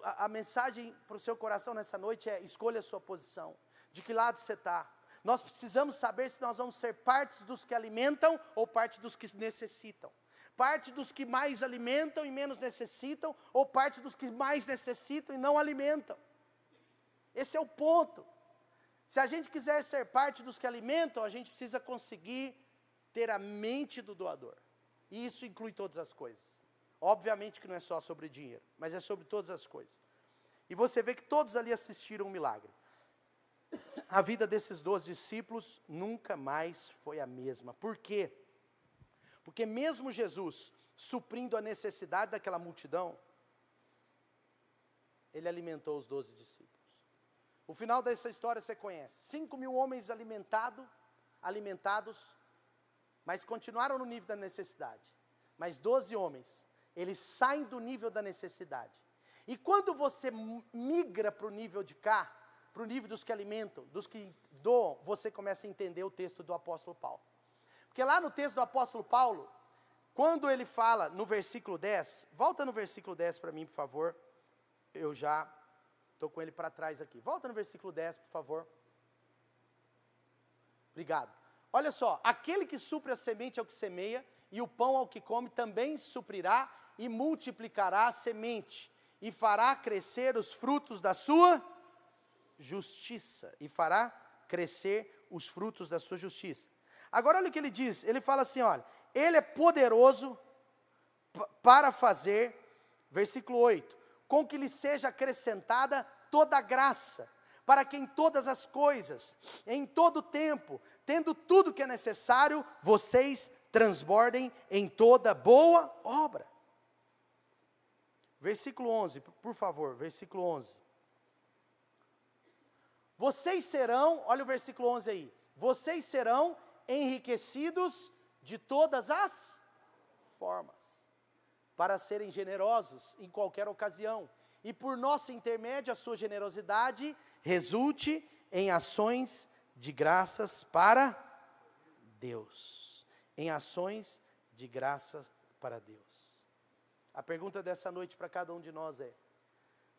A mensagem para o seu coração nessa noite é, escolha a sua posição. De que lado você está? Nós precisamos saber se nós vamos ser parte dos que alimentam ou parte dos que necessitam. Parte dos que mais alimentam e menos necessitam, ou parte dos que mais necessitam e não alimentam. Esse é o ponto. Se a gente quiser ser parte dos que alimentam, a gente precisa conseguir ter a mente do doador. E isso inclui todas as coisas. Obviamente que não é só sobre dinheiro, mas é sobre todas as coisas. E você vê que todos ali assistiram um milagre. A vida desses 12 discípulos nunca mais foi a mesma. Por quê? Porque mesmo Jesus suprindo a necessidade daquela multidão, ele alimentou os 12 discípulos. O final dessa história você conhece. 5.000 homens alimentados, mas continuaram no nível da necessidade. Mas 12 homens, eles saem do nível da necessidade. E quando você migra para o nível de cá, para o nível dos que alimentam, dos que doam, você começa a entender o texto do apóstolo Paulo. Porque lá no texto do apóstolo Paulo, quando ele fala no versículo 10, volta no versículo 10 para mim, por favor. Eu já estou com ele para trás aqui. Volta no versículo 10, por favor. Obrigado. Olha só, aquele que supre a semente ao que semeia, e o pão ao que come, também suprirá e multiplicará a semente, e fará crescer os frutos da sua justiça. E fará crescer os frutos da sua justiça. Agora olha o que ele diz, ele fala assim, olha, ele é poderoso para fazer, versículo 8, com que lhe seja acrescentada toda a graça, para que em todas as coisas, em todo tempo, tendo tudo que é necessário, vocês transbordem em toda boa obra. Versículo 11, por favor, versículo 11. Vocês serão, olha o versículo 11 aí, vocês serão enriquecidos de todas as formas, para serem generosos em qualquer ocasião, e por nosso intermédio a sua generosidade resulte em ações de graças para Deus, em ações de graças para Deus. A pergunta dessa noite para cada um de nós é,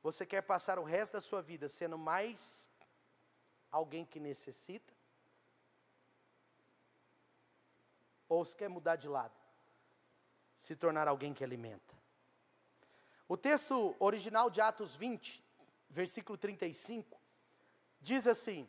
você quer passar o resto da sua vida sendo mais alguém que necessita? Ou você quer mudar de lado? Se tornar alguém que alimenta? O texto original de Atos 20, versículo 35, diz assim,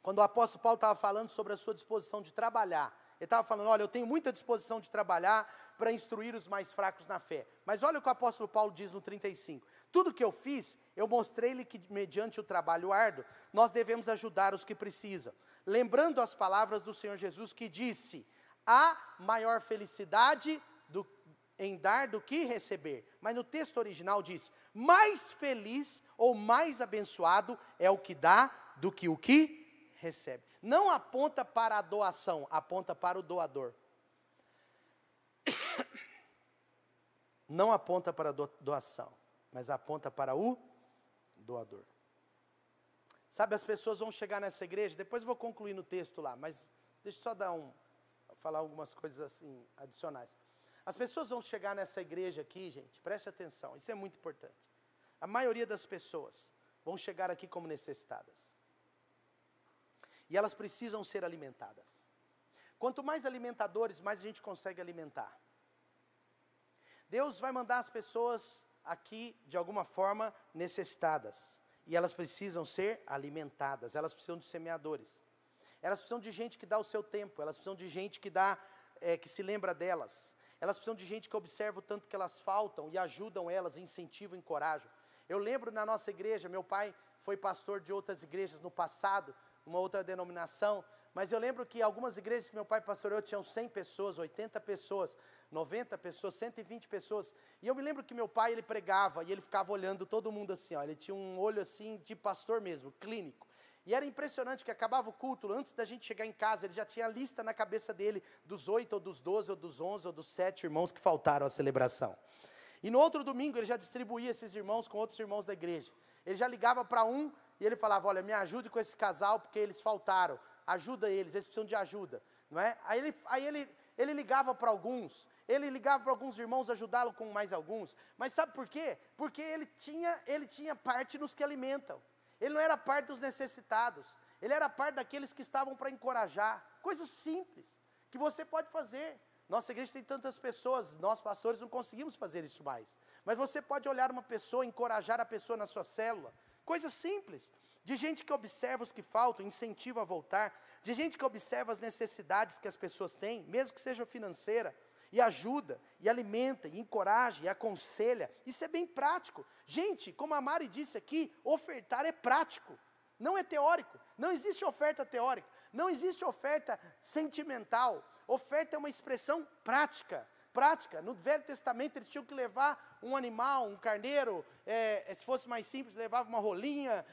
quando o apóstolo Paulo estava falando sobre a sua disposição de trabalhar, ele estava falando, olha, eu tenho muita disposição de trabalhar para instruir os mais fracos na fé. Mas olha o que o apóstolo Paulo diz no 35. Tudo que eu fiz, eu mostrei-lhe que mediante o trabalho árduo, nós devemos ajudar os que precisam. Lembrando as palavras do Senhor Jesus que disse, há maior felicidade em dar do que receber. Mas no texto original diz, mais feliz ou mais abençoado é o que dá do que o que recebe. Não aponta para a doação, aponta para o doador. Não aponta para a doação, mas aponta para o doador. Sabe, as pessoas vão chegar nessa igreja, depois eu vou concluir no texto lá, mas deixa eu só falar algumas coisas assim, adicionais. As pessoas vão chegar nessa igreja aqui, gente, preste atenção, isso é muito importante. A maioria das pessoas vão chegar aqui como necessitadas. E elas precisam ser alimentadas. Quanto mais alimentadores, mais a gente consegue alimentar. Deus vai mandar as pessoas aqui, de alguma forma, necessitadas. E elas precisam ser alimentadas, elas precisam de semeadores. Elas precisam de gente que dá o seu tempo, elas precisam de gente que se lembra delas. Elas precisam de gente que observa o tanto que elas faltam e ajudam elas, incentivam, encorajam. Eu lembro na nossa igreja, meu pai foi pastor de outras igrejas no passado, uma outra denominação, mas eu lembro que algumas igrejas que meu pai pastoreou tinham 100 pessoas, 80 pessoas, 90 pessoas, 120 pessoas, e eu me lembro que meu pai, ele pregava, e ele ficava olhando todo mundo assim, ó, ele tinha um olho assim, de pastor mesmo, clínico, e era impressionante que acabava o culto, antes da gente chegar em casa, ele já tinha a lista na cabeça dele, dos 8, ou dos 12, ou dos 11, ou dos 7 irmãos que faltaram à celebração, e no outro domingo ele já distribuía esses irmãos com outros irmãos da igreja, ele já ligava para um, e ele falava, olha, me ajude com esse casal, porque eles faltaram, ajuda eles precisam de ajuda, não é? Aí ele ligava para alguns, irmãos ajudá-lo com mais alguns, mas sabe por quê? Porque ele tinha parte nos que alimentam, ele não era parte dos necessitados, ele era parte daqueles que estavam para encorajar, coisas simples, que você pode fazer. Nossa igreja tem tantas pessoas, nós pastores não conseguimos fazer isso mais, mas você pode olhar uma pessoa, encorajar a pessoa na sua célula, coisas simples, de gente que observa os que faltam, incentiva a voltar, de gente que observa as necessidades que as pessoas têm, mesmo que seja financeira, e ajuda, e alimenta, e encoraja, e aconselha, isso é bem prático. Gente, como a Mari disse aqui, ofertar é prático, não é teórico, não existe oferta teórica, não existe oferta sentimental, oferta é uma expressão prática, no Velho Testamento eles tinham que levar um animal, um carneiro, se fosse mais simples, levava uma rolinha,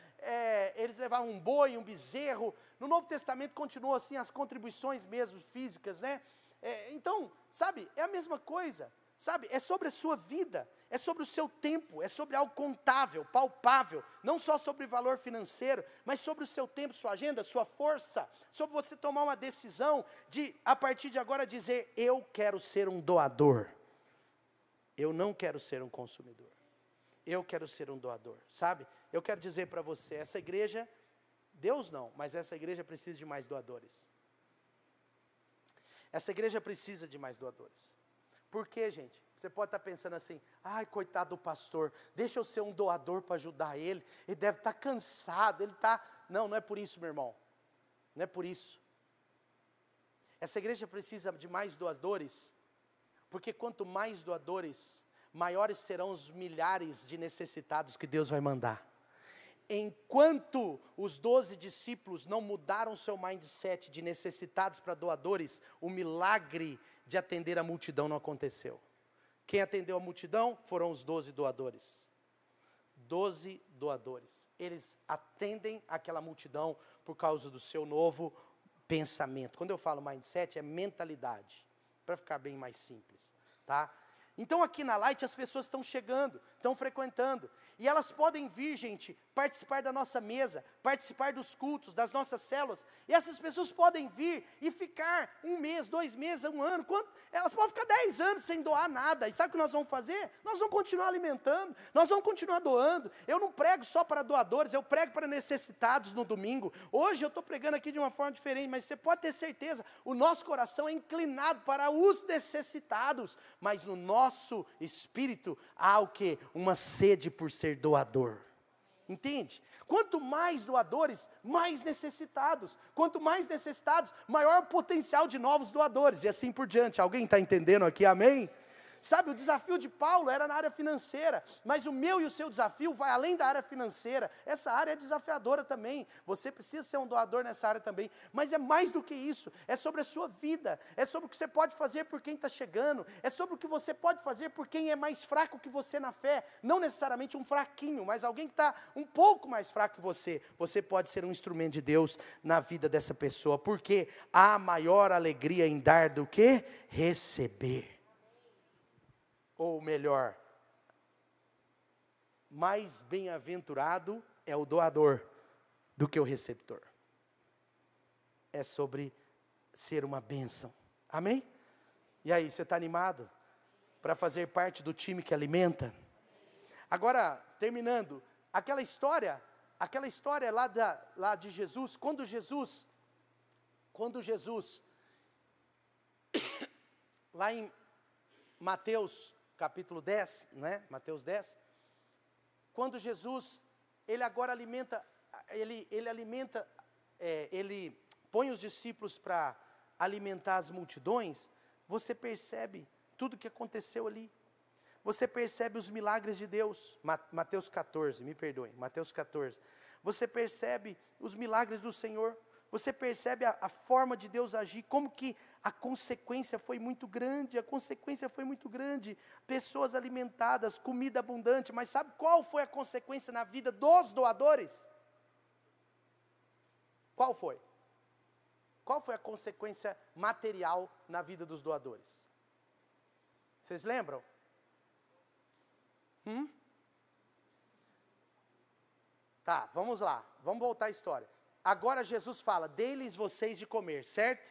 eles levavam um boi, um bezerro. No Novo Testamento continuou assim as contribuições mesmo, físicas, né? Então, sabe, é a mesma coisa, sabe, é sobre a sua vida, é sobre o seu tempo, é sobre algo contável, palpável, não só sobre valor financeiro, mas sobre o seu tempo, sua agenda, sua força, sobre você tomar uma decisão de, a partir de agora, dizer, eu quero ser um doador, eu não quero ser um consumidor, eu quero ser um doador, sabe, eu quero dizer para você, essa igreja, Deus não, mas essa igreja precisa de mais doadores, essa igreja precisa de mais doadores. Por quê, gente? Você pode estar pensando assim, ai, coitado do pastor, deixa eu ser um doador para ajudar ele deve estar cansado, Não é por isso, meu irmão, não é por isso. Essa igreja precisa de mais doadores, porque quanto mais doadores, maiores serão os milhares de necessitados que Deus vai mandar. Enquanto os 12 discípulos não mudaram seu mindset de necessitados para doadores, o milagre de atender a multidão não aconteceu. Quem atendeu a multidão foram os 12 doadores. 12 doadores. Eles atendem aquela multidão por causa do seu novo pensamento. Quando eu falo mindset, é mentalidade, para ficar bem mais simples, tá? Então aqui na Light as pessoas estão chegando, estão frequentando, e elas podem vir, gente, participar da nossa mesa, participar dos cultos, das nossas células, e essas pessoas podem vir e ficar 1 mês, 2 meses, 1 ano, elas podem ficar 10 anos sem doar nada, e sabe o que nós vamos fazer? Nós vamos continuar alimentando, nós vamos continuar doando. Eu não prego só para doadores, eu prego para necessitados no domingo. Hoje eu estou pregando aqui de uma forma diferente, mas você pode ter certeza, o nosso coração é inclinado para os necessitados, mas no nosso espírito há o quê? Uma sede por ser doador. Entende? Quanto mais doadores, mais necessitados. Quanto mais necessitados, maior o potencial de novos doadores. E assim por diante. Alguém está entendendo aqui? Amém? Sabe, o desafio de Paulo era na área financeira, mas o meu e o seu desafio vai além da área financeira. Essa área é desafiadora também. Você precisa ser um doador nessa área também. Mas é mais do que isso. É sobre a sua vida. É sobre o que você pode fazer por quem está chegando. É sobre o que você pode fazer por quem é mais fraco que você na fé. Não necessariamente um fraquinho, mas alguém que está um pouco mais fraco que você. Você pode ser um instrumento de Deus na vida dessa pessoa. Porque há maior alegria em dar do que receber. Ou melhor, mais bem-aventurado é o doador do que o receptor. É sobre ser uma bênção. Amém? E aí, você está animado para fazer parte do time que alimenta? Agora, terminando, aquela história lá de Jesus, quando Jesus, lá em Mateus capítulo 10, né? Mateus 10, quando Jesus, ele agora alimenta, ele põe os discípulos para alimentar as multidões, você percebe tudo o que aconteceu ali. Você percebe os milagres de Deus, Mateus 14, me perdoem, Mateus 14. Você percebe os milagres do Senhor, você percebe a forma de Deus agir, como que a consequência foi muito grande, pessoas alimentadas, comida abundante, mas sabe qual foi a consequência na vida dos doadores? Qual foi? Qual foi a consequência material na vida dos doadores? Vocês lembram? Tá, vamos lá, vamos voltar à história. Agora Jesus fala, dei-lhes vocês de comer, certo?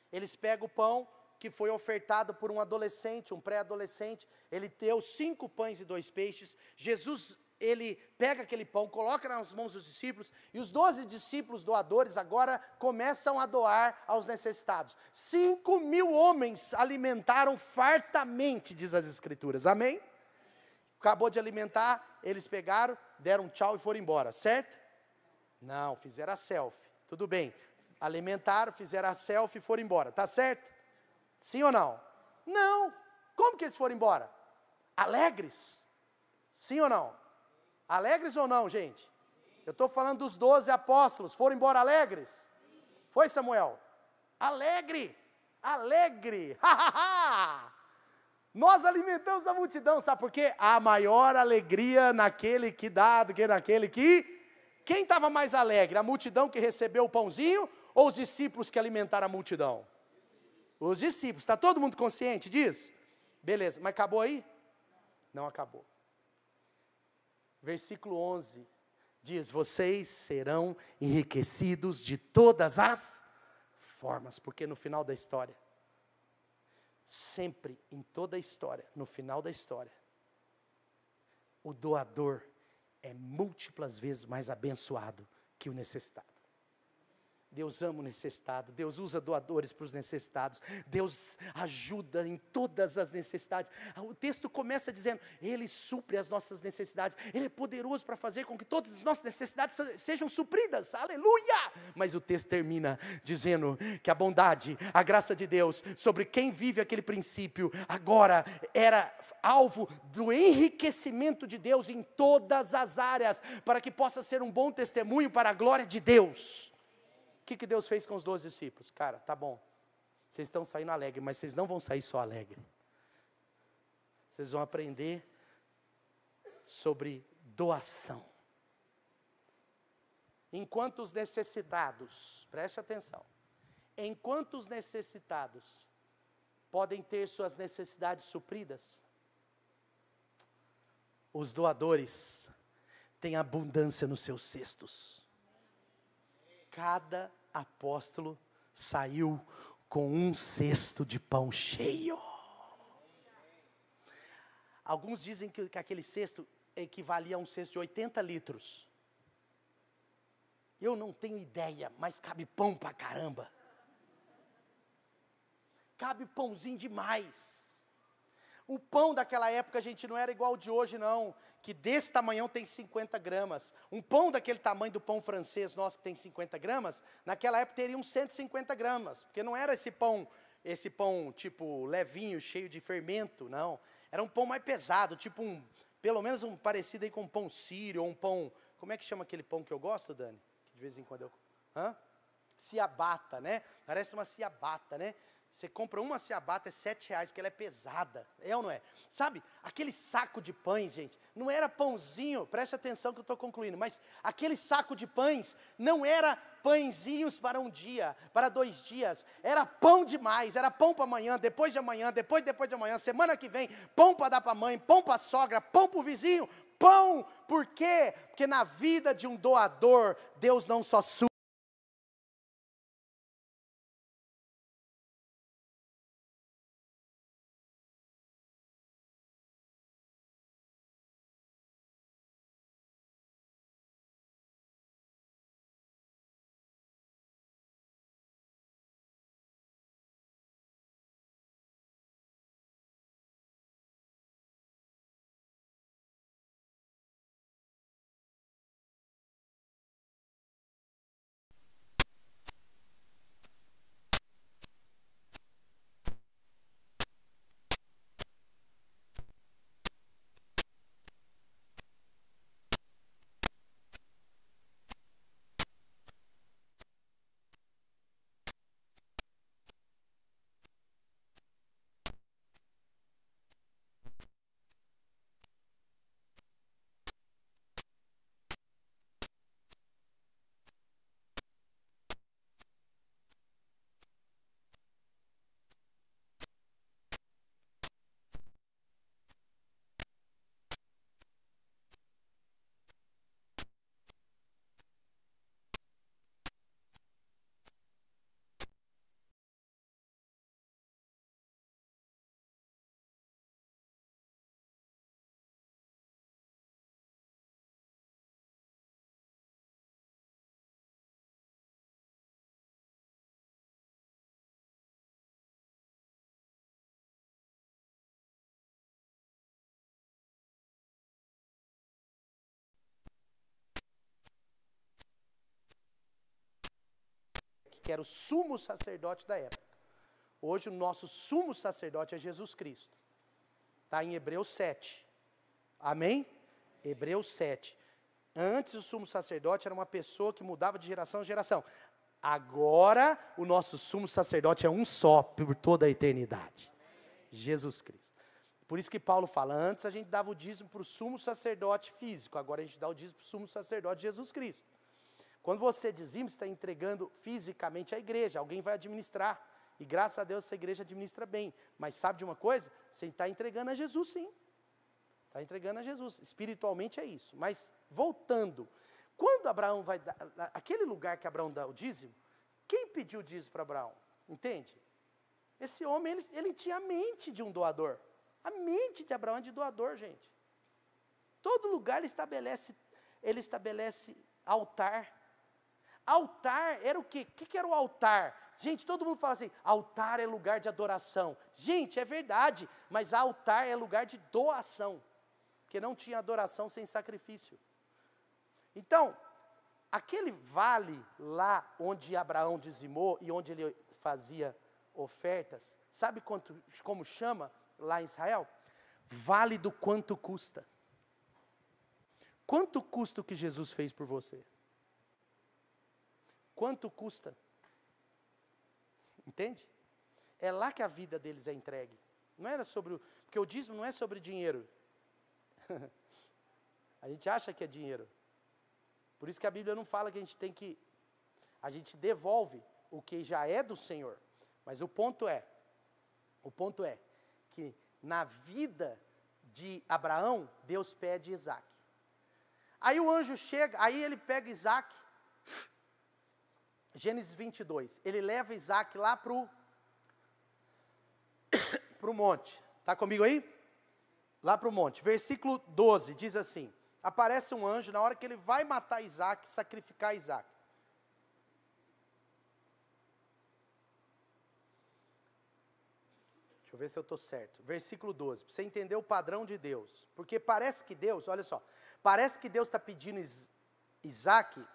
Eles pegam o pão que foi ofertado por um adolescente, um pré-adolescente, ele deu 5 pães e 2 peixes, Jesus, ele pega aquele pão, coloca nas mãos dos discípulos, e os 12 discípulos doadores agora começam a doar aos necessitados. 5.000 homens alimentaram fartamente, diz as Escrituras, amém? Acabou de alimentar, eles pegaram, deram um tchau e foram embora, certo? Não, fizeram a selfie, tudo bem, alimentaram, fizeram a selfie e foram embora, tá certo? Sim ou não? Não, como que eles foram embora? Alegres? Sim ou não? Alegres ou não, gente? Eu estou falando dos 12 apóstolos, foram embora alegres? Foi, Samuel? Alegre, nós alimentamos a multidão, sabe por quê? A maior alegria naquele que dá, do que naquele que... Quem estava mais alegre? A multidão que recebeu o pãozinho ou os discípulos que alimentaram a multidão? Os discípulos. Está todo mundo consciente disso? Beleza, mas acabou aí? Não acabou. Versículo 11 diz, vocês serão enriquecidos de todas as formas, porque no final da história, sempre em toda a história, no final da história, o doador é múltiplas vezes mais abençoado que o necessitado. Deus ama o necessitado, Deus usa doadores para os necessitados, Deus ajuda em todas as necessidades. O texto começa dizendo, Ele supre as nossas necessidades, Ele é poderoso para fazer com que todas as nossas necessidades sejam supridas, aleluia! Mas o texto termina dizendo que a bondade, a graça de Deus, sobre quem vive aquele princípio, agora era alvo do enriquecimento de Deus em todas as áreas, para que possa ser um bom testemunho para a glória de Deus. O que Deus fez com os 12 discípulos? Cara, tá bom, vocês estão saindo alegre, mas vocês não vão sair só alegre. Vocês vão aprender sobre doação. Enquanto os necessitados, preste atenção, enquanto os necessitados podem ter suas necessidades supridas, os doadores têm abundância nos seus cestos. Cada apóstolo saiu com um cesto de pão cheio. Alguns dizem que aquele cesto equivalia a um cesto de 80 litros. Eu não tenho ideia, mas cabe pão pra caramba. Cabe pãozinho demais. O pão daquela época, gente, não era igual ao de hoje não, que desse tamanhão tem 50 gramas. Um pão daquele tamanho do pão francês nosso que tem 50 gramas, naquela época teria uns 150 gramas, porque não era esse pão tipo levinho, cheio de fermento, não. Era um pão mais pesado, tipo pelo menos um parecido aí com um pão sírio, ou um pão, como é que chama aquele pão que eu gosto, Dani? Que de vez em quando ciabatta, né? Parece uma ciabatta, né? Você compra uma ciabatta, é R$7, porque ela é pesada, é ou não é? Sabe, aquele saco de pães, gente, não era pãozinho, preste atenção que eu estou concluindo, mas aquele saco de pães não era pãezinhos para um dia, para 2 dias, era pão demais, era pão para amanhã, depois de amanhã, depois de amanhã, semana que vem, pão para dar para a mãe, pão para a sogra, pão para o vizinho, pão, por quê? Porque na vida de um doador, Deus não só supre, que era o sumo sacerdote da época. Hoje o nosso sumo sacerdote é Jesus Cristo. Está em Hebreus 7. Amém? Hebreus 7. Antes o sumo sacerdote era uma pessoa que mudava de geração em geração. Agora o nosso sumo sacerdote é um só por toda a eternidade. Jesus Cristo. Por isso que Paulo fala, antes a gente dava o dízimo para o sumo sacerdote físico, agora a gente dá o dízimo para o sumo sacerdote Jesus Cristo. Quando você dizima, você está entregando fisicamente à igreja, alguém vai administrar, e graças a Deus essa igreja administra bem, mas sabe de uma coisa? Você está entregando a Jesus sim, está entregando a Jesus, espiritualmente é isso, mas voltando, quando Abraão vai dar, aquele lugar que Abraão dá o dízimo, quem pediu o dízimo para Abraão? Entende? Esse homem, ele tinha a mente de um doador, a mente de Abraão é de doador, gente, todo lugar ele estabelece altar. Altar era o quê? O que era o altar? Gente, todo mundo fala assim, altar é lugar de adoração. Gente, é verdade, mas altar é lugar de doação. Porque não tinha adoração sem sacrifício. Então, aquele vale lá onde Abraão dizimou e onde ele fazia ofertas, sabe como chama lá em Israel? Vale do quanto custa. Quanto custa o que Jesus fez por você? Quanto custa? Entende? É lá que a vida deles é entregue. Não era sobre porque o dízimo não é sobre dinheiro. A gente acha que é dinheiro. Por isso que a Bíblia não fala que a gente devolve o que já é do Senhor. Mas o ponto é que na vida de Abraão, Deus pede Isaac. Aí o anjo chega, aí ele pega Isaac, Gênesis 22, ele leva Isaac lá para o monte. Está comigo aí? Lá para o monte. Versículo 12 diz assim, aparece um anjo na hora que ele vai matar Isaac, sacrificar Isaac. Deixa eu ver se eu estou certo. Versículo 12, para você entender o padrão de Deus. Porque parece que Deus, olha só, parece que Deus está pedindo Isaac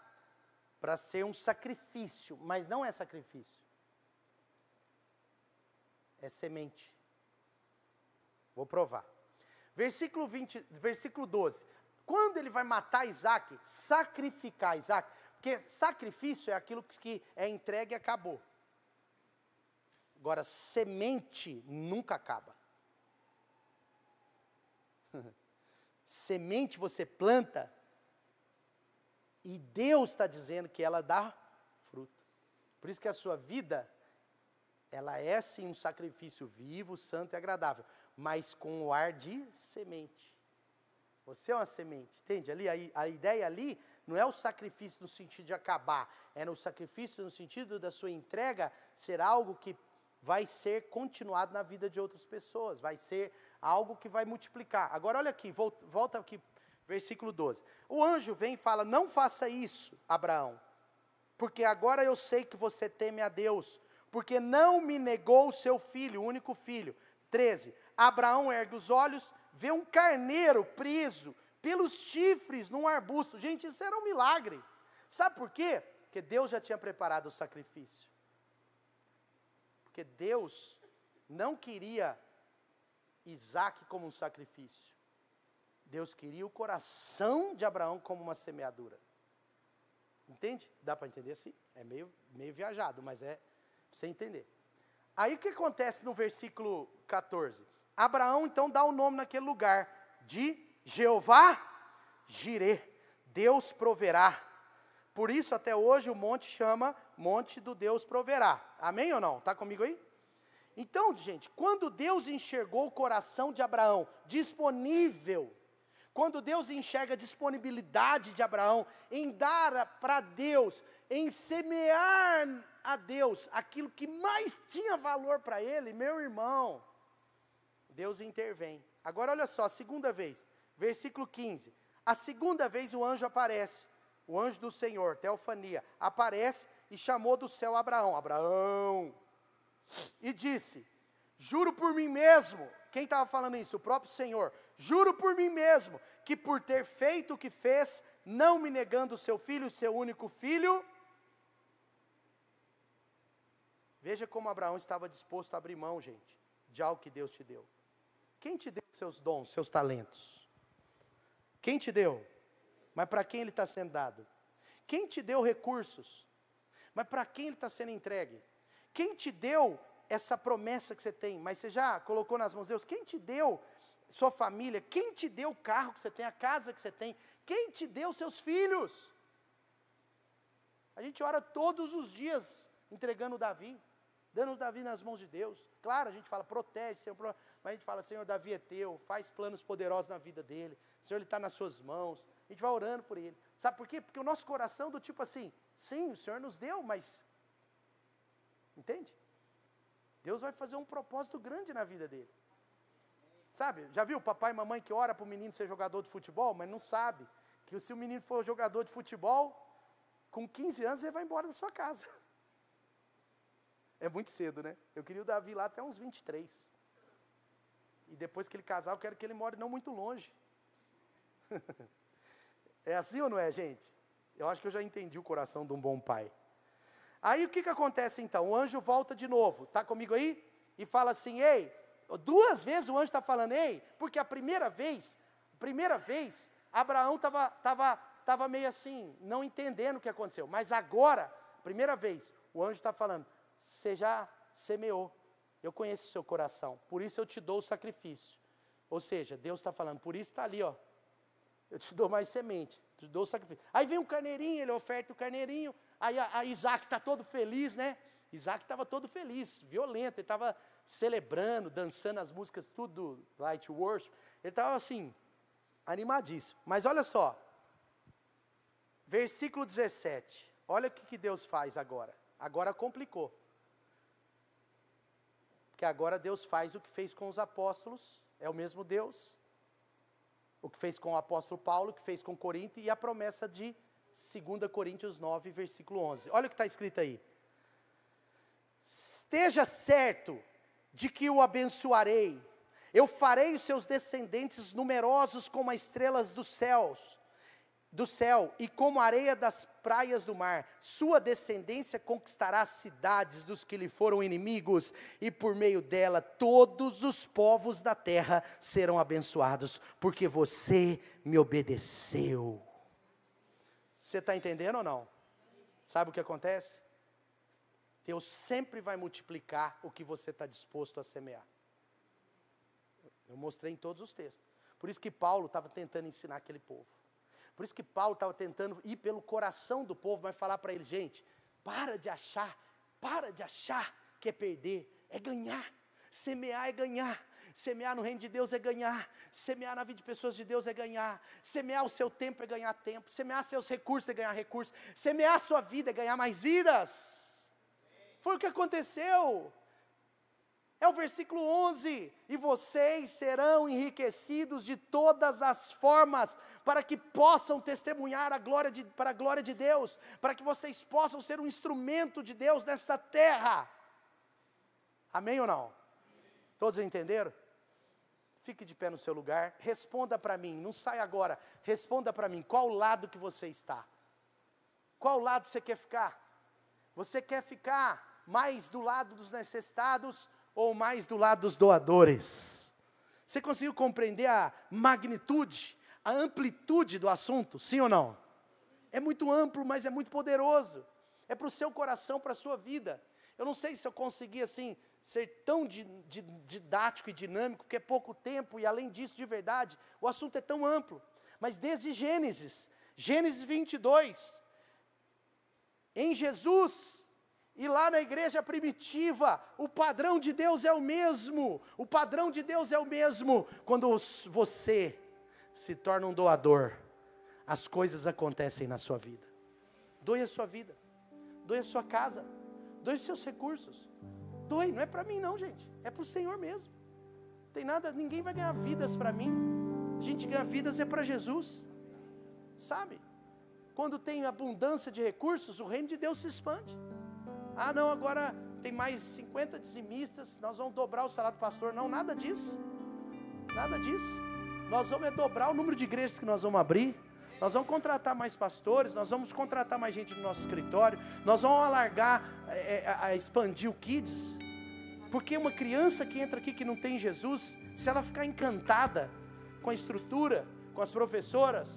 para ser um sacrifício, mas não é sacrifício. É semente. Vou provar. Versículo 12. Quando ele vai matar Isaac, sacrificar Isaac, porque sacrifício é aquilo que é entregue e acabou. Agora, semente nunca acaba. Semente você planta e Deus está dizendo que ela dá fruto. Por isso que a sua vida, ela é sim um sacrifício vivo, santo e agradável, mas com o ar de semente. Você é uma semente, entende? A ideia ali não é o sacrifício no sentido de acabar, é no sacrifício no sentido da sua entrega ser algo que vai ser continuado na vida de outras pessoas, vai ser algo que vai multiplicar. Agora olha aqui, volta aqui, versículo 12. O anjo vem e fala, não faça isso, Abraão, porque agora eu sei que você teme a Deus, porque não me negou o seu filho, o único filho. 13, Abraão ergue os olhos, vê um carneiro preso pelos chifres num arbusto. Gente, isso era um milagre. Sabe por quê? Porque Deus já tinha preparado o sacrifício. Porque Deus não queria Isaac como um sacrifício. Deus queria o coração de Abraão como uma semeadura. Entende? Dá para entender assim? É meio viajado, mas é para você entender. Aí o que acontece no versículo 14? Abraão então dá o nome naquele lugar de Jeová Jirê, Deus proverá. Por isso até hoje o monte chama Monte do Deus proverá. Amém ou não? Está comigo aí? Então, gente, quando Deus enxergou o coração de Abraão disponível, quando Deus enxerga a disponibilidade de Abraão em dar para Deus, em semear a Deus aquilo que mais tinha valor para ele, meu irmão, Deus intervém. Agora olha só, a segunda vez, versículo 15. A segunda vez o anjo aparece, o anjo do Senhor, teofania, aparece e chamou do céu Abraão. Abraão! E disse, juro por mim mesmo. Quem estava falando isso? O próprio Senhor. Juro por mim mesmo, que por ter feito o que fez, não me negando o seu filho, o seu único filho. Veja como Abraão estava disposto a abrir mão, gente, de algo que Deus te deu. Quem te deu seus dons, seus talentos? Quem te deu? Mas para quem ele está sendo dado? Quem te deu recursos? Mas para quem ele está sendo entregue? Quem te deu essa promessa que você tem? Mas você já colocou nas mãos de Deus? Quem te deu sua família? Quem te deu o carro que você tem, a casa que você tem? Quem te deu seus filhos? A gente ora todos os dias entregando Davi, dando Davi nas mãos de Deus. Claro, a gente fala, protege, Senhor, mas a gente fala, Senhor, Davi é teu, faz planos poderosos na vida dele, Senhor, ele está nas suas mãos, a gente vai orando por ele. Sabe por quê? Porque o nosso coração do tipo assim, sim, o Senhor nos deu, mas, entende? Deus vai fazer um propósito grande na vida dele. Sabe, já viu papai e mamãe que ora para o menino ser jogador de futebol, mas não sabe que se o menino for jogador de futebol, Com 15 anos ele vai embora da sua casa. É muito cedo, né? Eu queria o Davi lá até uns 23. E depois que ele casar, eu quero que ele more não muito longe. É assim ou não é, gente? Eu acho que eu já entendi o coração de um bom pai. Aí o que acontece então? O anjo volta de novo, está comigo aí? E fala assim, ei, 2 vezes o anjo está falando, ei, porque a primeira vez, Abraão estava meio assim, não entendendo o que aconteceu. Mas agora, primeira vez, o anjo está falando, você já semeou, eu conheço o seu coração, por isso eu te dou o sacrifício. Ou seja, Deus está falando, por isso está ali, ó. Eu te dou mais semente, te dou o sacrifício. Aí vem um carneirinho, ele oferta o carneirinho, aí a Isaac está todo feliz, né? Isaac estava todo feliz, violento, ele estava celebrando, dançando as músicas, tudo, light worship. Ele estava assim, animadíssimo. Mas olha só, versículo 17, olha o que Deus faz agora. Agora complicou. Porque agora Deus faz o que fez com os apóstolos, é o mesmo Deus. O que fez com o apóstolo Paulo, o que fez com Corinto, e a promessa de 2 Coríntios 9, versículo 11. Olha o que está escrito aí. Esteja certo de que o abençoarei. Eu farei os seus descendentes numerosos como as estrelas do céu, e como a areia das praias do mar. Sua descendência conquistará as cidades dos que lhe foram inimigos, e por meio dela todos os povos da terra serão abençoados, porque você me obedeceu. Você está entendendo ou não? Sabe o que acontece? Deus sempre vai multiplicar o que você está disposto a semear. Eu mostrei em todos os textos. Por isso que Paulo estava tentando ensinar aquele povo. Por isso que Paulo estava tentando ir pelo coração do povo, mas falar para eles, gente, para de achar que é perder, é ganhar. Semear é ganhar. Semear no reino de Deus é ganhar. Semear na vida de pessoas de Deus é ganhar. Semear o seu tempo é ganhar tempo. Semear seus recursos é ganhar recursos. Semear a sua vida é ganhar mais vidas. Foi o que aconteceu. É o versículo 11, e vocês serão enriquecidos de todas as formas, para que possam testemunhar para a glória de Deus, para que vocês possam ser um instrumento de Deus nessa terra. Amém ou não? Todos entenderam? Fique de pé no seu lugar, responda para mim, não saia agora, responda para mim, qual lado que você está? Qual lado você quer ficar? Você quer ficar mais do lado dos necessitados, ou mais do lado dos doadores? Você conseguiu compreender a magnitude, a amplitude do assunto, sim ou não? É muito amplo, mas é muito poderoso. É para o seu coração, para a sua vida. Eu não sei se eu consegui assim, ser tão didático e dinâmico, porque é pouco tempo, e além disso, de verdade, o assunto é tão amplo. Mas desde Gênesis 22, em Jesus, e lá na igreja primitiva, o padrão de Deus é o mesmo. O padrão de Deus é o mesmo. Quando você se torna um doador, as coisas acontecem na sua vida. Doe a sua vida, doe a sua casa, doe os seus recursos. Doe, não é para mim não, gente, é para o Senhor mesmo. Tem nada, ninguém vai ganhar vidas para mim. A gente ganha vidas é para Jesus, sabe? Quando tem abundância de recursos, o reino de Deus se expande. Ah não, agora tem mais 50 dizimistas, nós vamos dobrar o salário do pastor. Não, nada disso, nada disso. Nós vamos dobrar o número de igrejas que nós vamos abrir. Nós vamos contratar mais pastores, nós vamos contratar mais gente no nosso escritório, nós vamos alargar, expandir o Kids, porque uma criança que entra aqui que não tem Jesus, se ela ficar encantada com a estrutura, com as professoras,